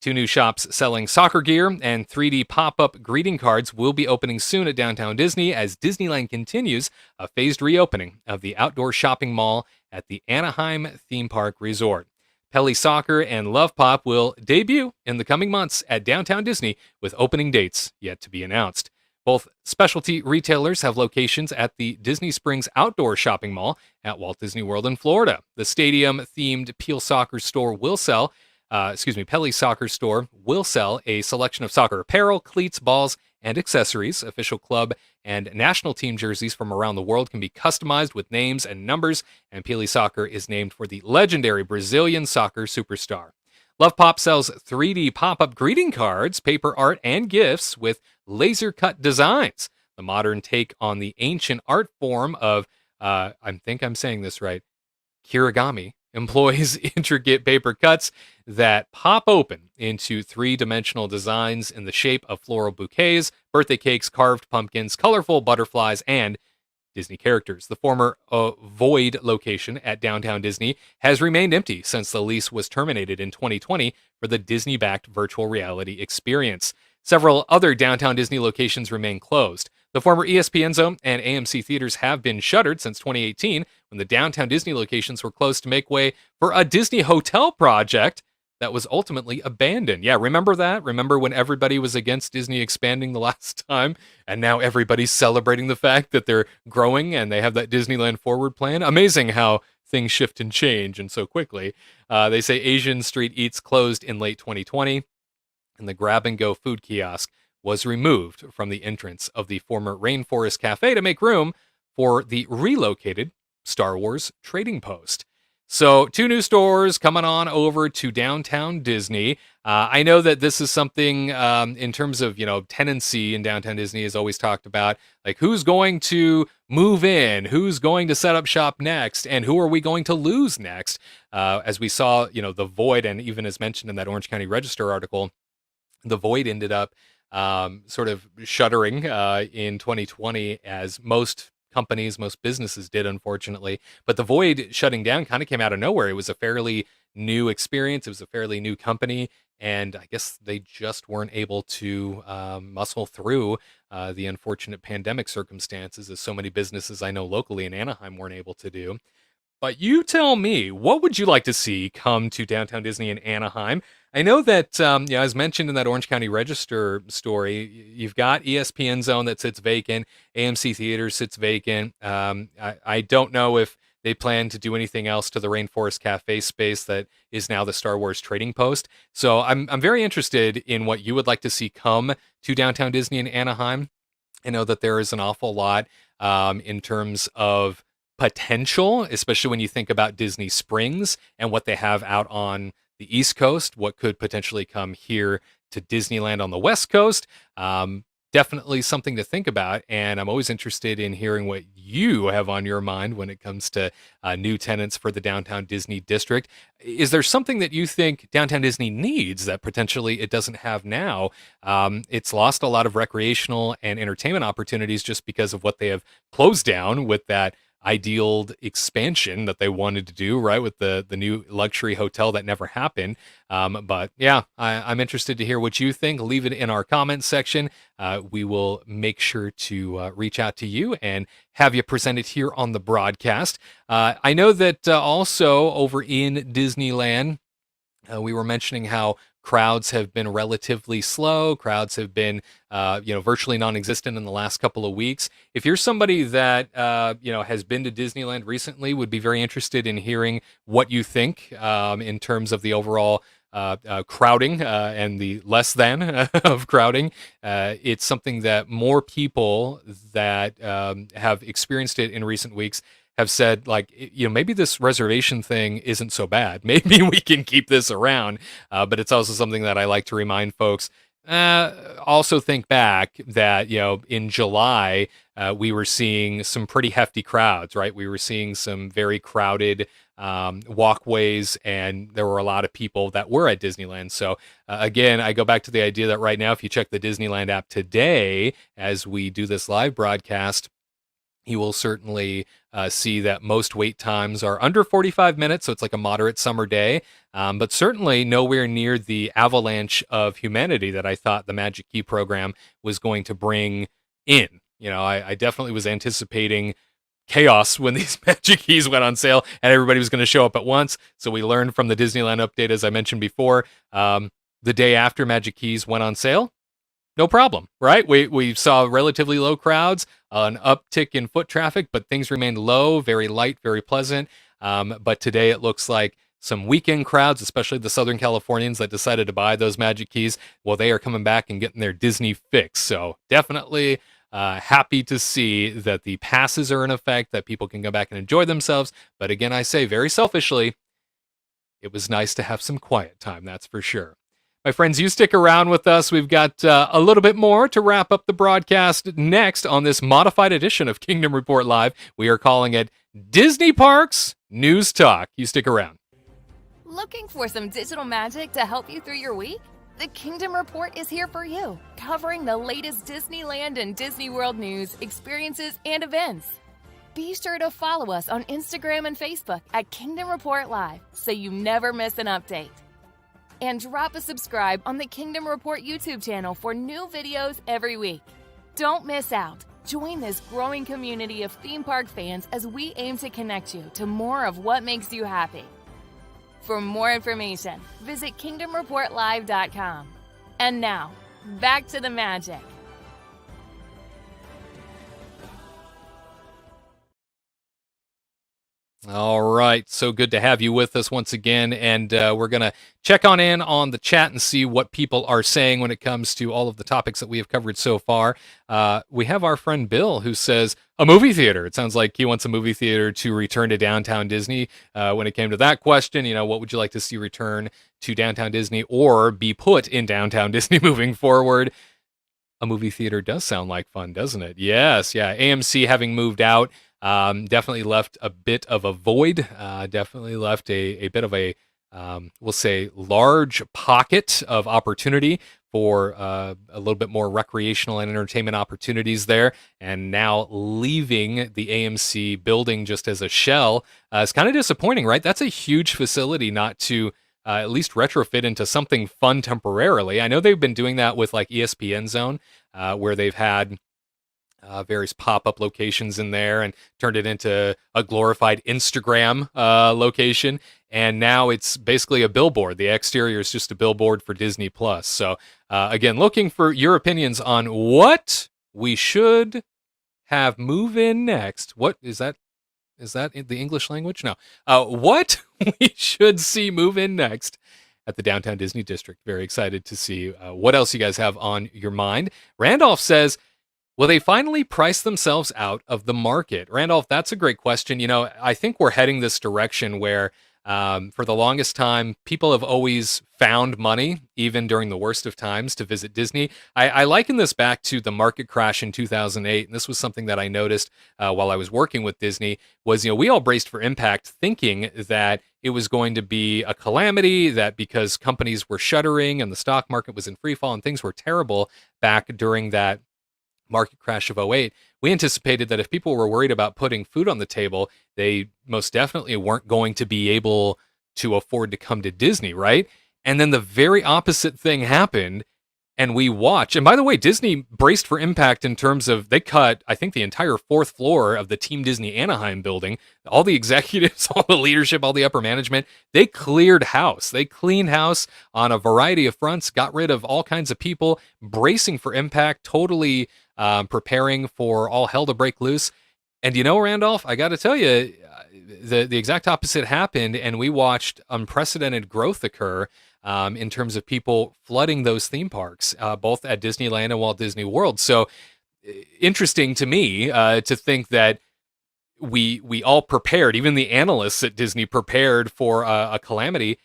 Two new shops selling soccer gear and 3D pop-up greeting cards will be opening soon at downtown Disney as Disneyland continues a phased reopening of the outdoor shopping mall at the Anaheim Theme Park Resort. Pele Soccer and Love Pop will debut in the coming months at downtown Disney, with opening dates yet to be announced. Both specialty retailers have locations at the Disney Springs Outdoor Shopping Mall at Walt Disney World in Florida. The stadium-themed Pele Soccer store will sell Pele Soccer Store will sell a selection of soccer apparel, cleats, balls, and accessories. Official club and national team jerseys from around the world can be customized with names and numbers, and Pele Soccer is named for the legendary Brazilian soccer superstar. Love Pop sells 3D pop-up greeting cards, paper art, and gifts with laser-cut designs. The modern take on the ancient art form of, I think I'm saying this right, kirigami, employs intricate paper cuts that pop open into three-dimensional designs in the shape of floral bouquets, birthday cakes, carved pumpkins, colorful butterflies, and Disney characters. The former Void location at downtown Disney has remained empty since the lease was terminated in 2020 for the Disney-backed virtual reality experience. Several other downtown Disney locations remain closed. The former ESPN Zone and AMC theaters have been shuttered since 2018, when the downtown Disney locations were closed to make way for a Disney hotel project that was ultimately abandoned. Yeah, remember that? Remember when everybody was against Disney expanding the last time, and now everybody's celebrating the fact that they're growing and they have that Disneyland Forward plan? Amazing how things shift and change and so quickly. They say Asian Street Eats closed in late 2020, and the grab-and-go food kiosk was removed from the entrance of the former Rainforest Cafe to make room for the relocated Star Wars Trading Post. So, two new stores coming on over to downtown Disney. I know that this is something in terms of, tenancy in downtown Disney is always talked about. Like, who's going to move in? Who's going to set up shop next? And who are we going to lose next? As we saw, the Void, and even as mentioned in that Orange County Register article, the Void ended up sort of shuttering in 2020, as most companies, most businesses did, unfortunately. But the Void shutting down kind of came out of nowhere. It was a fairly new experience. It was a fairly new company. And I guess they just weren't able to muscle through the unfortunate pandemic circumstances, as so many businesses I know locally in Anaheim weren't able to do. But you tell me, what would you like to see come to downtown Disney in Anaheim? I know that, as mentioned in that Orange County Register story, you've got ESPN Zone that sits vacant, AMC Theaters sits vacant. I don't know if they plan to do anything else to the Rainforest Cafe space that is now the Star Wars Trading Post. So I'm very interested in what you would like to see come to downtown Disney in Anaheim. I know that there is an awful lot in terms of potential, especially when you think about Disney Springs and what they have out on the East Coast, what could potentially come here to Disneyland on the West Coast. Definitely something to think about, and I'm always interested in hearing what you have on your mind when it comes to new tenants for the downtown Disney district. Is there something that you think downtown Disney needs that potentially it doesn't have now? It's lost a lot of recreational and entertainment opportunities just because of what they have closed down with that ideal expansion that they wanted to do, right, with the new luxury hotel that never happened. But yeah, I'm interested to hear what you think. Leave it in our comments section. We will make sure to reach out to you and have you presented here on the broadcast. I know that also over in Disneyland, we were mentioning how crowds have been relatively slow. Crowds have been, virtually non-existent in the last couple of weeks. If you're somebody that, has been to Disneyland recently, would be very interested in hearing what you think in terms of the overall crowding and the less than of crowding. It's something that more people that have experienced it in recent weeks have said, like, maybe this reservation thing isn't so bad. Maybe we can keep this around. But it's also something that I like to remind folks. Also think back that, in July, we were seeing some pretty hefty crowds, right? We were seeing some very crowded walkways, and there were a lot of people that were at Disneyland. So again, I go back to the idea that right now, if you check the Disneyland app today, as we do this live broadcast, you will certainly see that most wait times are under 45 minutes, so it's like a moderate summer day, but certainly nowhere near the avalanche of humanity that I thought the Magic Key program was going to bring in. I definitely was anticipating chaos when these Magic Keys went on sale and everybody was going to show up at once. So we learned from the Disneyland update, as I mentioned before, the day after Magic Keys went on sale, no problem, right? We saw relatively low crowds, an uptick in foot traffic, but things remained low, very light, very pleasant. But today it looks like some weekend crowds, especially the Southern Californians that decided to buy those Magic Keys, well, they are coming back and getting their Disney fix. So definitely happy to see that the passes are in effect, that people can go back and enjoy themselves. But again, I say very selfishly, it was nice to have some quiet time, that's for sure. My friends, you stick around with us. We've got a little bit more to wrap up the broadcast next on this modified edition of Kingdom Report Live. We are calling it Disney Parks News Talk. You stick around. Looking for some digital magic to help you through your week? The Kingdom Report is here for you, covering the latest Disneyland and Disney World news, experiences, and events. Be sure to follow us on Instagram and Facebook at Kingdom Report Live so you never miss an update. And drop a subscribe on the Kingdom Report YouTube channel for new videos every week. Don't miss out. Join this growing community of theme park fans as we aim to connect you to more of what makes you happy. For more information, visit KingdomReportLive.com. And now, back to the magic. All right, so good to have you with us once again, and we're going to check on the chat and see what people are saying when it comes to all of the topics that we have covered so far. We have our friend Bill, who says, a movie theater. It sounds like he wants a movie theater to return to Downtown Disney. When it came to that question, what would you like to see return to Downtown Disney or be put in Downtown Disney moving forward? A movie theater does sound like fun, doesn't it? Yes, yeah. AMC having moved out, definitely left a bit of a void, definitely left a bit of a, we'll say, large pocket of opportunity for a little bit more recreational and entertainment opportunities there. And now leaving the AMC building just as a shell is kind of disappointing, right? That's a huge facility not to at least retrofit into something fun temporarily. I know they've been doing that with like ESPN Zone, where they've had various pop-up locations in there and turned it into a glorified Instagram location. And now it's basically a billboard. The exterior is just a billboard for Disney Plus. So again, looking for your opinions on what we should have move in next. What is that? Is that in the English language? No. What we should see move in next at the Downtown Disney District. Very excited to see what else you guys have on your mind. Randolph says, will they finally price themselves out of the market? Randolph, that's a great question. I think we're heading this direction where for the longest time, people have always found money, even during the worst of times, to visit Disney. I liken this back to the market crash in 2008, and this was something that I noticed while I was working with Disney, was, we all braced for impact, thinking that it was going to be a calamity, that because companies were shuttering and the stock market was in free fall and things were terrible back during that market crash of '08, we anticipated that if people were worried about putting food on the table, they most definitely weren't going to be able to afford to come to Disney, right? And then the very opposite thing happened. and we watch. And by the way, Disney braced for impact in terms of they cut, I think, the entire fourth floor of the Team Disney Anaheim building. All the executives, all the leadership, all the upper management, they cleared house. They cleaned house on a variety of fronts, got rid of all kinds of people, bracing for impact, totally preparing for all hell to break loose. And Randolph, I got to tell you, the exact opposite happened, and we watched unprecedented growth occur in terms of people flooding those theme parks, both at Disneyland and Walt Disney World. So interesting to me to think that we all prepared, even the analysts at Disney prepared for a calamity,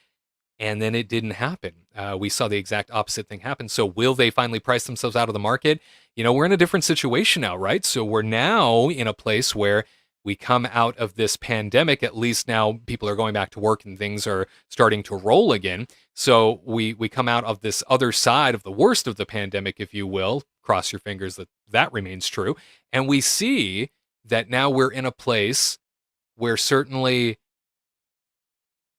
and then it didn't happen. We saw the exact opposite thing happen. So will they finally price themselves out of the market? We're in a different situation now, right? So we're now in a place where we come out of this pandemic. At least now people are going back to work and things are starting to roll again. So we come out of this other side of the worst of the pandemic, if you will. Cross your fingers that that remains true. And we see that now we're in a place where certainly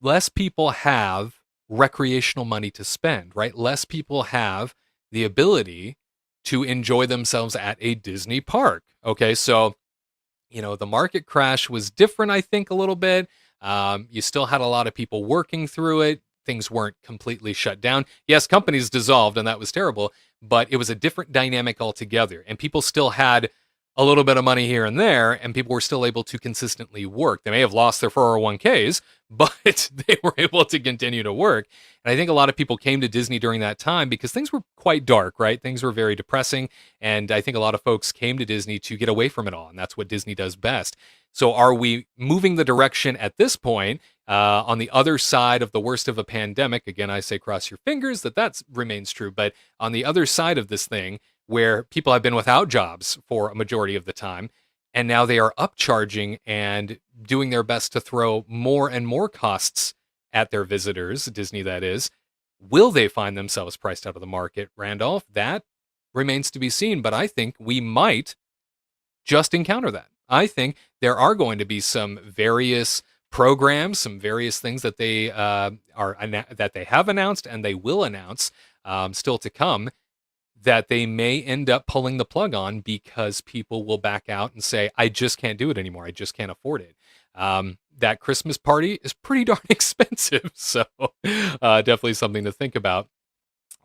less people have recreational money to spend, right? Less people have the ability to enjoy themselves at a Disney park. Okay, so the market crash was different, I think, a little bit. You still had a lot of people working through it. Things weren't completely shut down. Yes, companies dissolved, and that was terrible, but it was a different dynamic altogether. And people still had a little bit of money here and there, and people were still able to consistently work. They may have lost their 401ks, but they were able to continue to work. And I think a lot of people came to Disney during that time because things were quite dark, right? Things were very depressing. And I think a lot of folks came to Disney to get away from it all. And that's what Disney does best. So are we moving the direction at this point on the other side of the worst of a pandemic? Again, I say cross your fingers that remains true. But on the other side of this thing, where people have been without jobs for a majority of the time, and now they are upcharging and doing their best to throw more and more costs at their visitors, Disney that is, will they find themselves priced out of the market, Randolph? That remains to be seen, but I think we might just encounter that. I think there are going to be some various programs, some various things that they that they have announced and they will announce still to come, that they may end up pulling the plug on because people will back out and say, I just can't do it anymore. I just can't afford it. That Christmas party is pretty darn expensive. So definitely something to think about.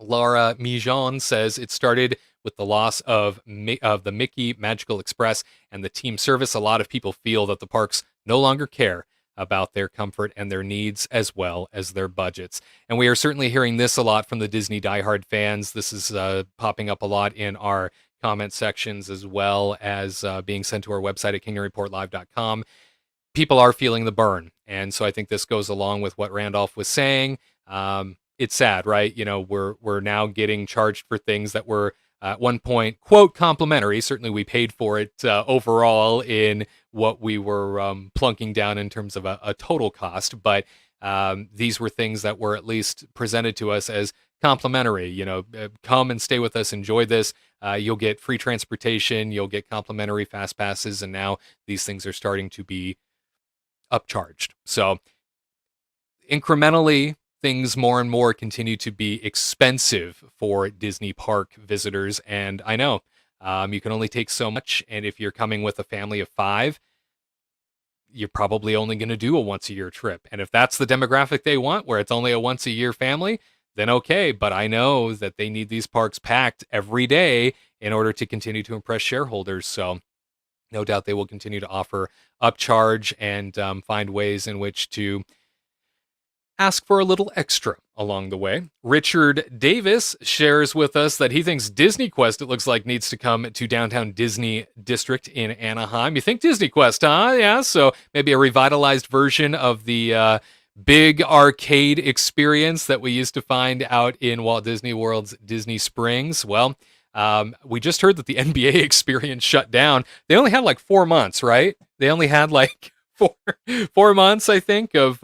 Laura Mijon says it started with the loss of the Mickey Magical Express and the team service. A lot of people feel that the parks no longer care about their comfort and their needs as well as their budgets. And we are certainly hearing this a lot from the Disney diehard fans. This is popping up a lot in our comment sections as well as being sent to our website at kingdomreportlive.com. People are feeling the burn. And so I think this goes along with what Randolph was saying. It's sad, right? We're now getting charged for things that were at one point, quote, complimentary. Certainly we paid for it overall in what we were plunking down in terms of a total cost. But these were things that were at least presented to us as complimentary. Come and stay with us, enjoy this. You'll get free transportation, you'll get complimentary fast passes, and now these things are starting to be upcharged. So incrementally, things more and more continue to be expensive for Disney park visitors. And I know you can only take so much. And if you're coming with a family of 5, you're probably only going to do a once-a-year trip. And if that's the demographic they want, where it's only a once-a-year family, then okay. But I know that they need these parks packed every day in order to continue to impress shareholders. So no doubt they will continue to offer upcharge and find ways in which to ask for a little extra along the way. Richard Davis shares with us that he thinks Disney Quest, it looks like, needs to come to downtown Disney District in Anaheim. You think Disney Quest, huh? Yeah, so maybe a revitalized version of the big arcade experience that we used to find out in Walt Disney World's Disney Springs. Well, we just heard that the NBA experience shut down. They only had like 4 months, right? They only had like four months, I think, of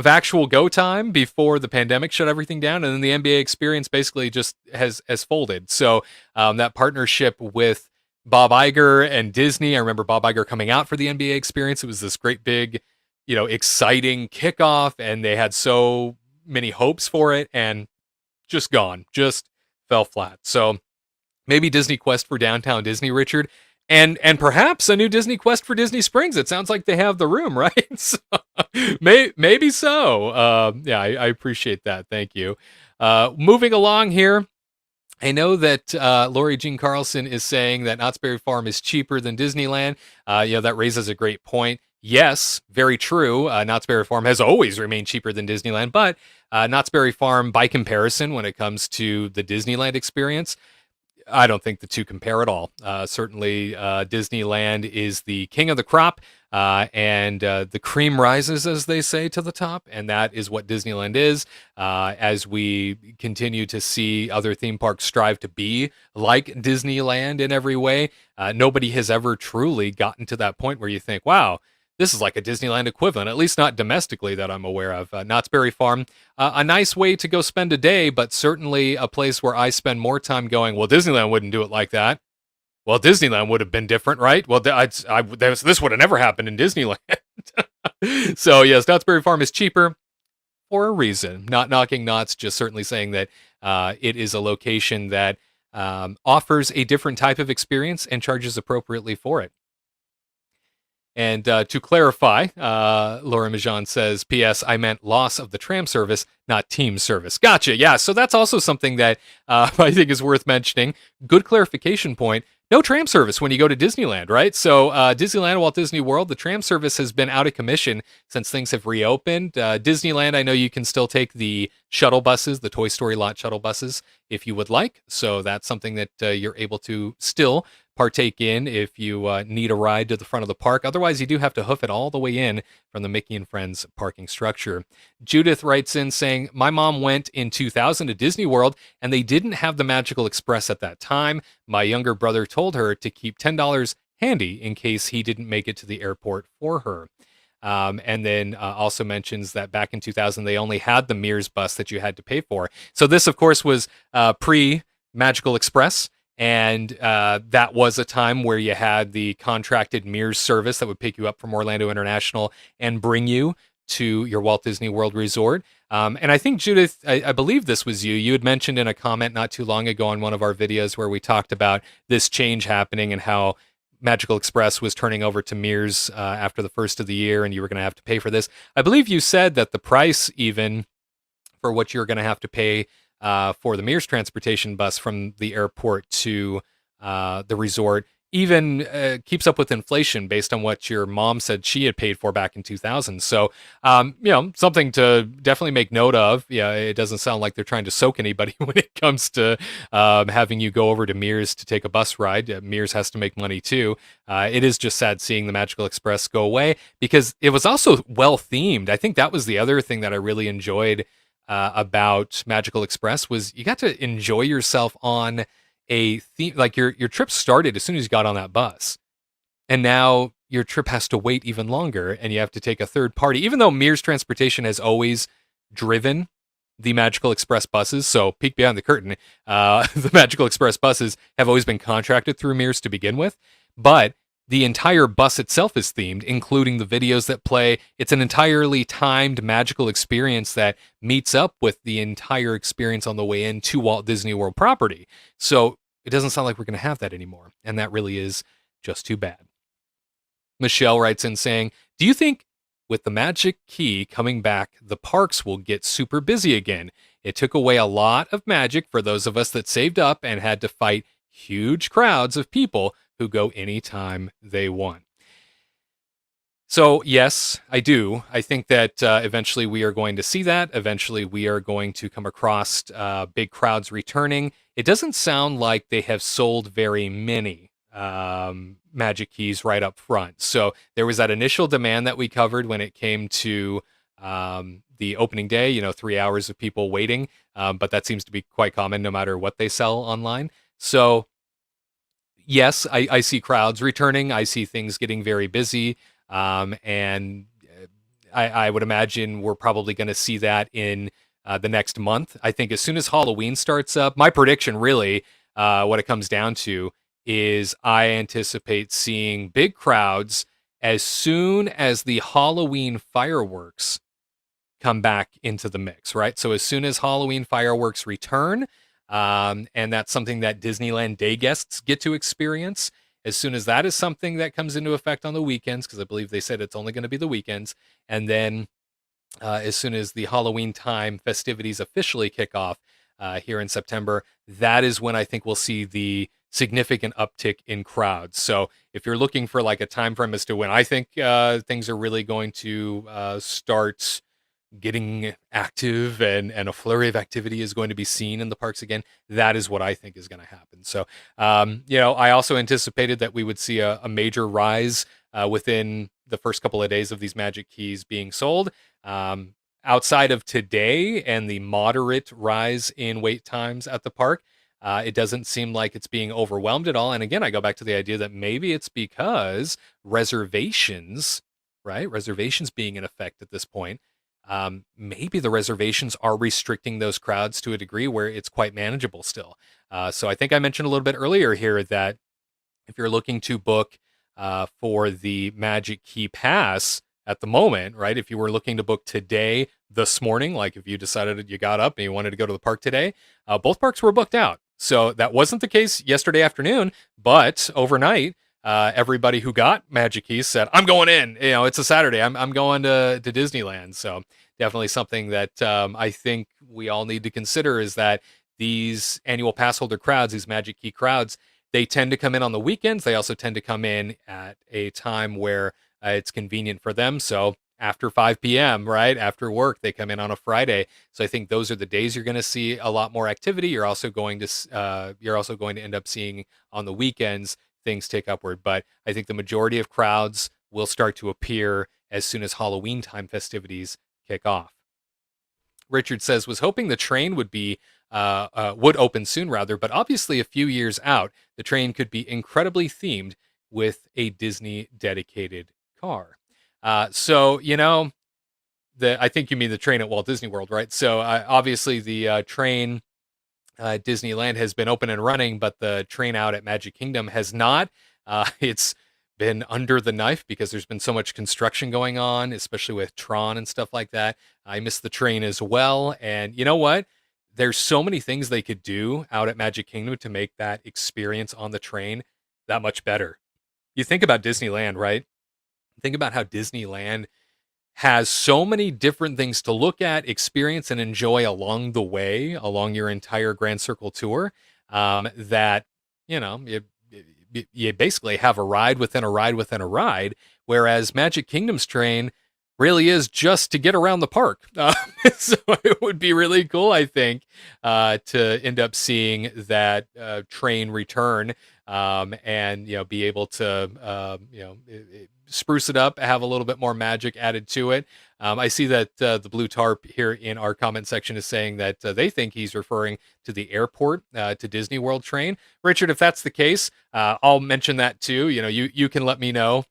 actual go time before the pandemic shut everything down, and then the NBA experience basically just has folded. So that partnership with Bob Iger and Disney, I remember Bob Iger coming out for the NBA experience. It was this great big, exciting kickoff, and they had so many hopes for it, and just gone, just fell flat. So maybe Disney Quest for Downtown Disney, Richard, and perhaps a new Disney Quest for Disney Springs. It sounds like they have the room, right? So, maybe so. Yeah, I appreciate that. Thank you. Moving along here. I know that Lori Jean Carlson is saying that Knott's Berry Farm is cheaper than Disneyland. That raises a great point. Yes, very true. Knott's Berry Farm has always remained cheaper than Disneyland, but Knott's Berry Farm, by comparison, when it comes to the Disneyland experience, I don't think the two compare at all. Certainly, Disneyland is the king of the crop, and the cream rises, as they say, to the top, and that is what Disneyland is. As we continue to see other theme parks strive to be like Disneyland in every way, nobody has ever truly gotten to that point where you think, wow, this is like a Disneyland equivalent, at least not domestically that I'm aware of. Knott's Berry Farm, a nice way to go spend a day, but certainly a place where I spend more time going, well, Disneyland wouldn't do it like that. Well, Disneyland would have been different, right? Well, this would have never happened in Disneyland. So, yes, Knott's Berry Farm is cheaper for a reason. Not knocking Knott's, just certainly saying that it is a location that offers a different type of experience and charges appropriately for it. And to clarify, Laura Majan says, P.S. I meant loss of the tram service, not team service. Gotcha. Yeah, so that's also something that I think is worth mentioning. Good clarification point. No tram service when you go to Disneyland, right? So Disneyland, Walt Disney World, the tram service has been out of commission since things have reopened. Disneyland, I know you can still take the shuttle buses, the Toy Story lot shuttle buses, if you would like. So that's something that you're able to still partake in if you need a ride to the front of the park. Otherwise, you do have to hoof it all the way in from the Mickey and Friends parking structure. Judith writes in saying, my mom went in 2000 to Disney World and they didn't have the Magical Express at that time. My younger brother told her to keep $10 handy in case he didn't make it to the airport for her. And then also mentions that back in 2000, they only had the Mears bus that you had to pay for. So this, of course, was pre-Magical Express. And that was a time where you had the contracted Mears service that would pick you up from Orlando International and bring you to your Walt Disney World Resort. And I think, Judith, I believe this was you. You had mentioned in a comment not too long ago on one of our videos where we talked about this change happening and how Magical Express was turning over to Mears after the first of the year, and you were going to have to pay for this. I believe you said that the price even for what you're going to have to pay for the Mears transportation bus from the airport to the resort even keeps up with inflation based on what your mom said she had paid for back in 2000. So, something to definitely make note of. Yeah, it doesn't sound like they're trying to soak anybody when it comes to having you go over to Mears to take a bus ride. Mears has to make money too. It is just sad seeing the Magical Express go away because it was also well themed. I think that was the other thing that I really enjoyed about Magical Express was you got to enjoy yourself on a theme. Like your trip started as soon as you got on that bus, and now your trip has to wait even longer, and you have to take a third party. Even though Mears Transportation has always driven the Magical Express buses, so peek behind the curtain, the Magical Express buses have always been contracted through Mears to begin with, but the entire bus itself is themed, including the videos that play. It's an entirely timed magical experience that meets up with the entire experience on the way into Walt Disney World property. So it doesn't sound like we're going to have that anymore. And that really is just too bad. Michelle writes in saying, do you think with the Magic Key coming back, the parks will get super busy again? It took away a lot of magic for those of us that saved up and had to fight huge crowds of people who go anytime they want. So yes, I do. I think that eventually we are going to see that. Eventually we are going to come across big crowds returning. It doesn't sound like they have sold very many Magic Keys right up front. So there was that initial demand that we covered when it came to the opening day, 3 hours of people waiting. But that seems to be quite common no matter what they sell online. So yes, I see crowds returning. I see things getting very busy. And I would imagine we're probably going to see that in the next month. I think as soon as Halloween starts up, my prediction really, what it comes down to is I anticipate seeing big crowds as soon as the Halloween fireworks come back into the mix, right? So as soon as Halloween fireworks return, And that's something that Disneyland day guests get to experience. As soon as that is something that comes into effect on the weekends, because I believe they said it's only going to be the weekends, and then as soon as the Halloween time festivities officially kick off here in September, that is when I think we'll see the significant uptick in crowds. So if you're looking for like a time frame as to when I think things are really going to start getting active and a flurry of activity is going to be seen in the parks again, that is what I think is going to happen. So, I also anticipated that we would see a major rise within the first couple of days of these Magic Keys being sold. Outside of today and the moderate rise in wait times at the park, it doesn't seem like it's being overwhelmed at all. And again, I go back to the idea that maybe it's because reservations, right? Reservations being in effect at this point. Maybe the reservations are restricting those crowds to a degree where it's quite manageable still. So I think I mentioned a little bit earlier here that if you're looking to book for the Magic Key Pass at the moment, right? If you were looking to book today, this morning, like if you decided you got up and you wanted to go to the park today, both parks were booked out. So that wasn't the case yesterday afternoon, but overnight, everybody who got Magic Keys said, "I'm going in. It's a Saturday. I'm going to Disneyland." So definitely something that I think we all need to consider is that these annual pass holder crowds, these Magic Key crowds, they tend to come in on the weekends. They also tend to come in at a time where it's convenient for them. So after 5 p.m., right after work, they come in on a Friday. So I think those are the days you're going to see a lot more activity. You're also going to end up seeing on the weekends things take upward. But I think the majority of crowds will start to appear as soon as Halloween time festivities kick off. Richard says, was hoping the train would open soon rather, but obviously a few years out, the train could be incredibly themed with a Disney dedicated car. I think you mean the train at Walt Disney World, right? So obviously the train Disneyland has been open and running, but the train out at Magic Kingdom has not. It's been under the knife because there's been so much construction going on, especially with Tron and stuff like that. I miss the train as well. And you know what? There's so many things they could do out at Magic Kingdom to make that experience on the train that much better. You think about Disneyland, right? Think about how Disneyland has so many different things to look at, experience, and enjoy along the way, along your entire Grand Circle tour, that, you basically have a ride within a ride within a ride, whereas Magic Kingdom's train really is just to get around the park. So it would be really cool, I think, to end up seeing that train return and be able to spruce it up, have a little bit more magic added to it. I see that the Blue Tarp here in our comment section is saying that they think he's referring to the airport to Disney World train. Richard, if that's the case, I'll mention that too. You can let me know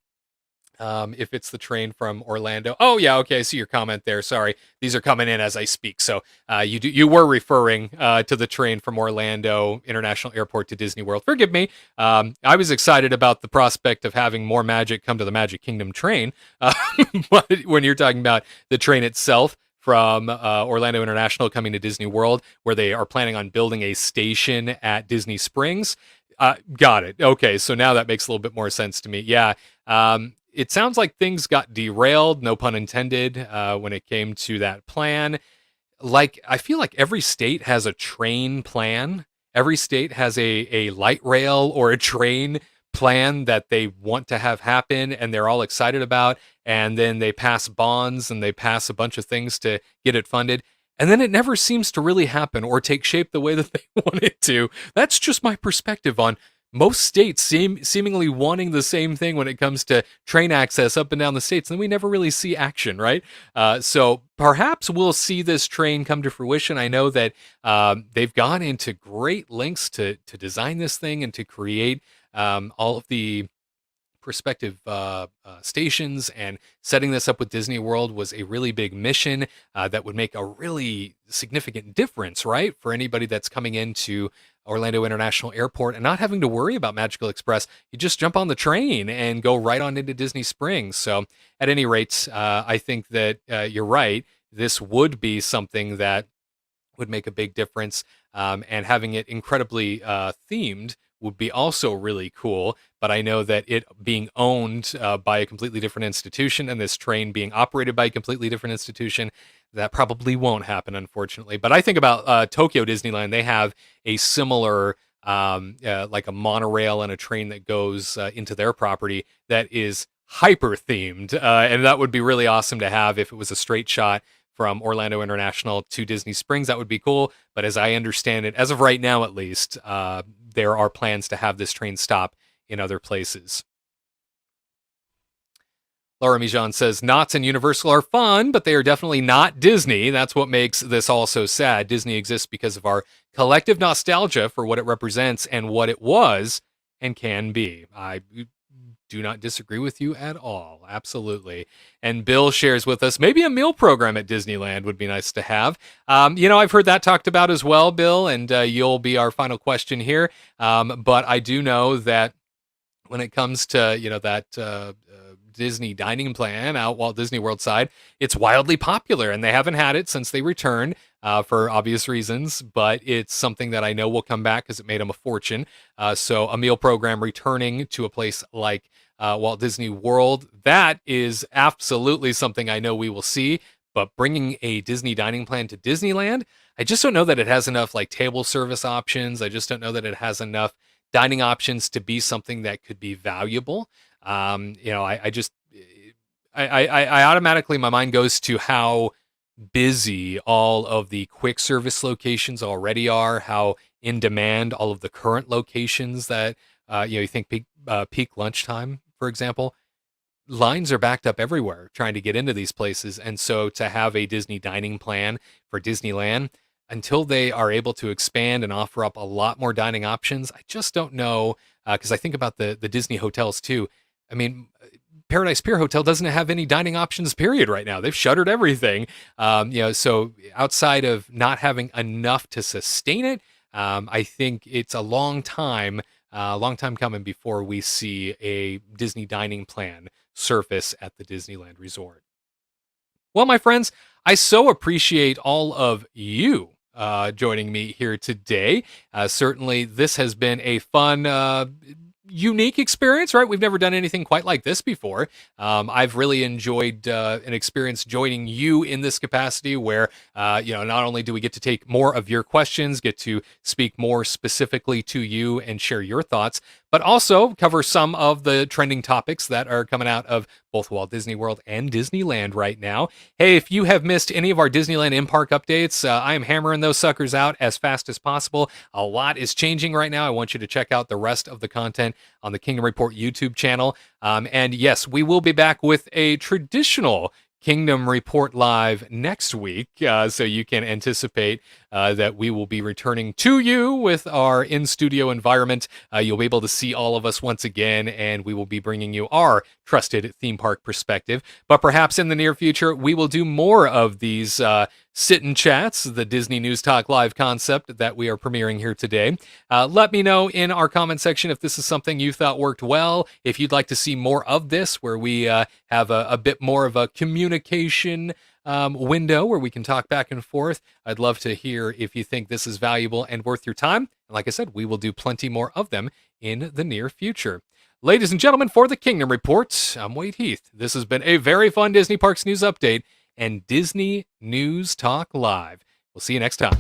if it's the train from Orlando. Oh yeah, okay, I see your comment there. Sorry, these are coming in as I speak. So you were referring to the train from Orlando International Airport to Disney World. Forgive me. I was excited about the prospect of having more magic come to the Magic Kingdom train. But when you're talking about the train itself from Orlando International coming to Disney World, where they are planning on building a station at Disney Springs. Got it. Okay, so now that makes a little bit more sense to me. Yeah. It sounds like things got derailed, no pun intended, when it came to that plan. Like, I feel like every state has a train plan. Every state has a light rail or a train plan that they want to have happen and they're all excited about. And then they pass bonds and they pass a bunch of things to get it funded. And then it never seems to really happen or take shape the way that they want it to. That's just my perspective on most states seemingly wanting the same thing when it comes to train access up and down the states, and we never really see action, right? So perhaps we'll see this train come to fruition. I know that they've gone into great lengths to design this thing and to create all of the prospective stations, and setting this up with Disney World was a really big mission that would make a really significant difference, right? For anybody that's coming into Orlando International Airport and not having to worry about Magical Express. You just jump on the train and go right on into Disney Springs. So at any rate, I think that you're right. This would be something that would make a big difference. And having it incredibly themed would be also really cool. But I know that it being owned by a completely different institution and this train being operated by a completely different institution, that probably won't happen, unfortunately. But I think about Tokyo Disneyland. They have a similar, like a monorail and a train that goes into their property that is hyper themed. And that would be really awesome to have if it was a straight shot from Orlando International to Disney Springs. That would be cool. But as I understand it, as of right now at least, there are plans to have this train stop in other places. Laura Mijan says, Knott's and Universal are fun, but they are definitely not Disney. That's what makes this all so sad. Disney exists because of our collective nostalgia for what it represents and what it was and can be. I do not disagree with you at all. Absolutely. And Bill shares with us, maybe a meal program at Disneyland would be nice to have. I've heard that talked about as well, Bill, and you'll be our final question here. But I do know that when it comes to, that Disney dining plan out Walt Disney World side, it's wildly popular, and they haven't had it since they returned for obvious reasons, but it's something that I know will come back because it made them a fortune. So a meal program returning to a place like Walt Disney World, that is absolutely something I know we will see. But bringing a Disney dining plan to Disneyland, I just don't know that it has enough like table service options. I just don't know that it has enough dining options to be something that could be valuable. I automatically, my mind goes to how busy all of the quick service locations already are, how in demand all of the current locations that, you think peak lunchtime, for example, lines are backed up everywhere trying to get into these places. And so to have a Disney dining plan for Disneyland, until they are able to expand and offer up a lot more dining options, I just don't know, because I think about the Disney hotels too. I mean, Paradise Pier Hotel doesn't have any dining options, period, right now. They've shuttered everything. So outside of not having enough to sustain it, I think it's a long time coming before we see a Disney dining plan surface at the Disneyland Resort. Well, my friends, I so appreciate all of you joining me here today. Certainly, this has been a fun, unique experience, right? We've never done anything quite like this before. I've really enjoyed an experience joining you in this capacity where, not only do we get to take more of your questions, get to speak more specifically to you and share your thoughts, but also cover some of the trending topics that are coming out of both Walt Disney World and Disneyland right now. Hey, if you have missed any of our Disneyland in-park updates, I am hammering those suckers out as fast as possible. A lot is changing right now. I want you to check out the rest of the content on the Kingdom Report YouTube channel. And yes, we will be back with a traditional Kingdom Report Live next week, so you can anticipate that we will be returning to you with our in-studio environment. You'll be able to see all of us once again, and we will be bringing you our trusted theme park perspective. But perhaps in the near future, we will do more of these sit-and chats, the Disney News Talk Live concept that we are premiering here today. Let me know in our comment section if this is something you thought worked well, if you'd like to see more of this, where we have a bit more of a communication window where we can talk back and forth. I'd love to hear if you think this is valuable and worth your time. And like I said, we will do plenty more of them in the near future. Ladies and gentlemen, for the Kingdom Report, I'm Wade Heath. This has been a very fun Disney Parks News Update and Disney News Talk Live. We'll see you next time.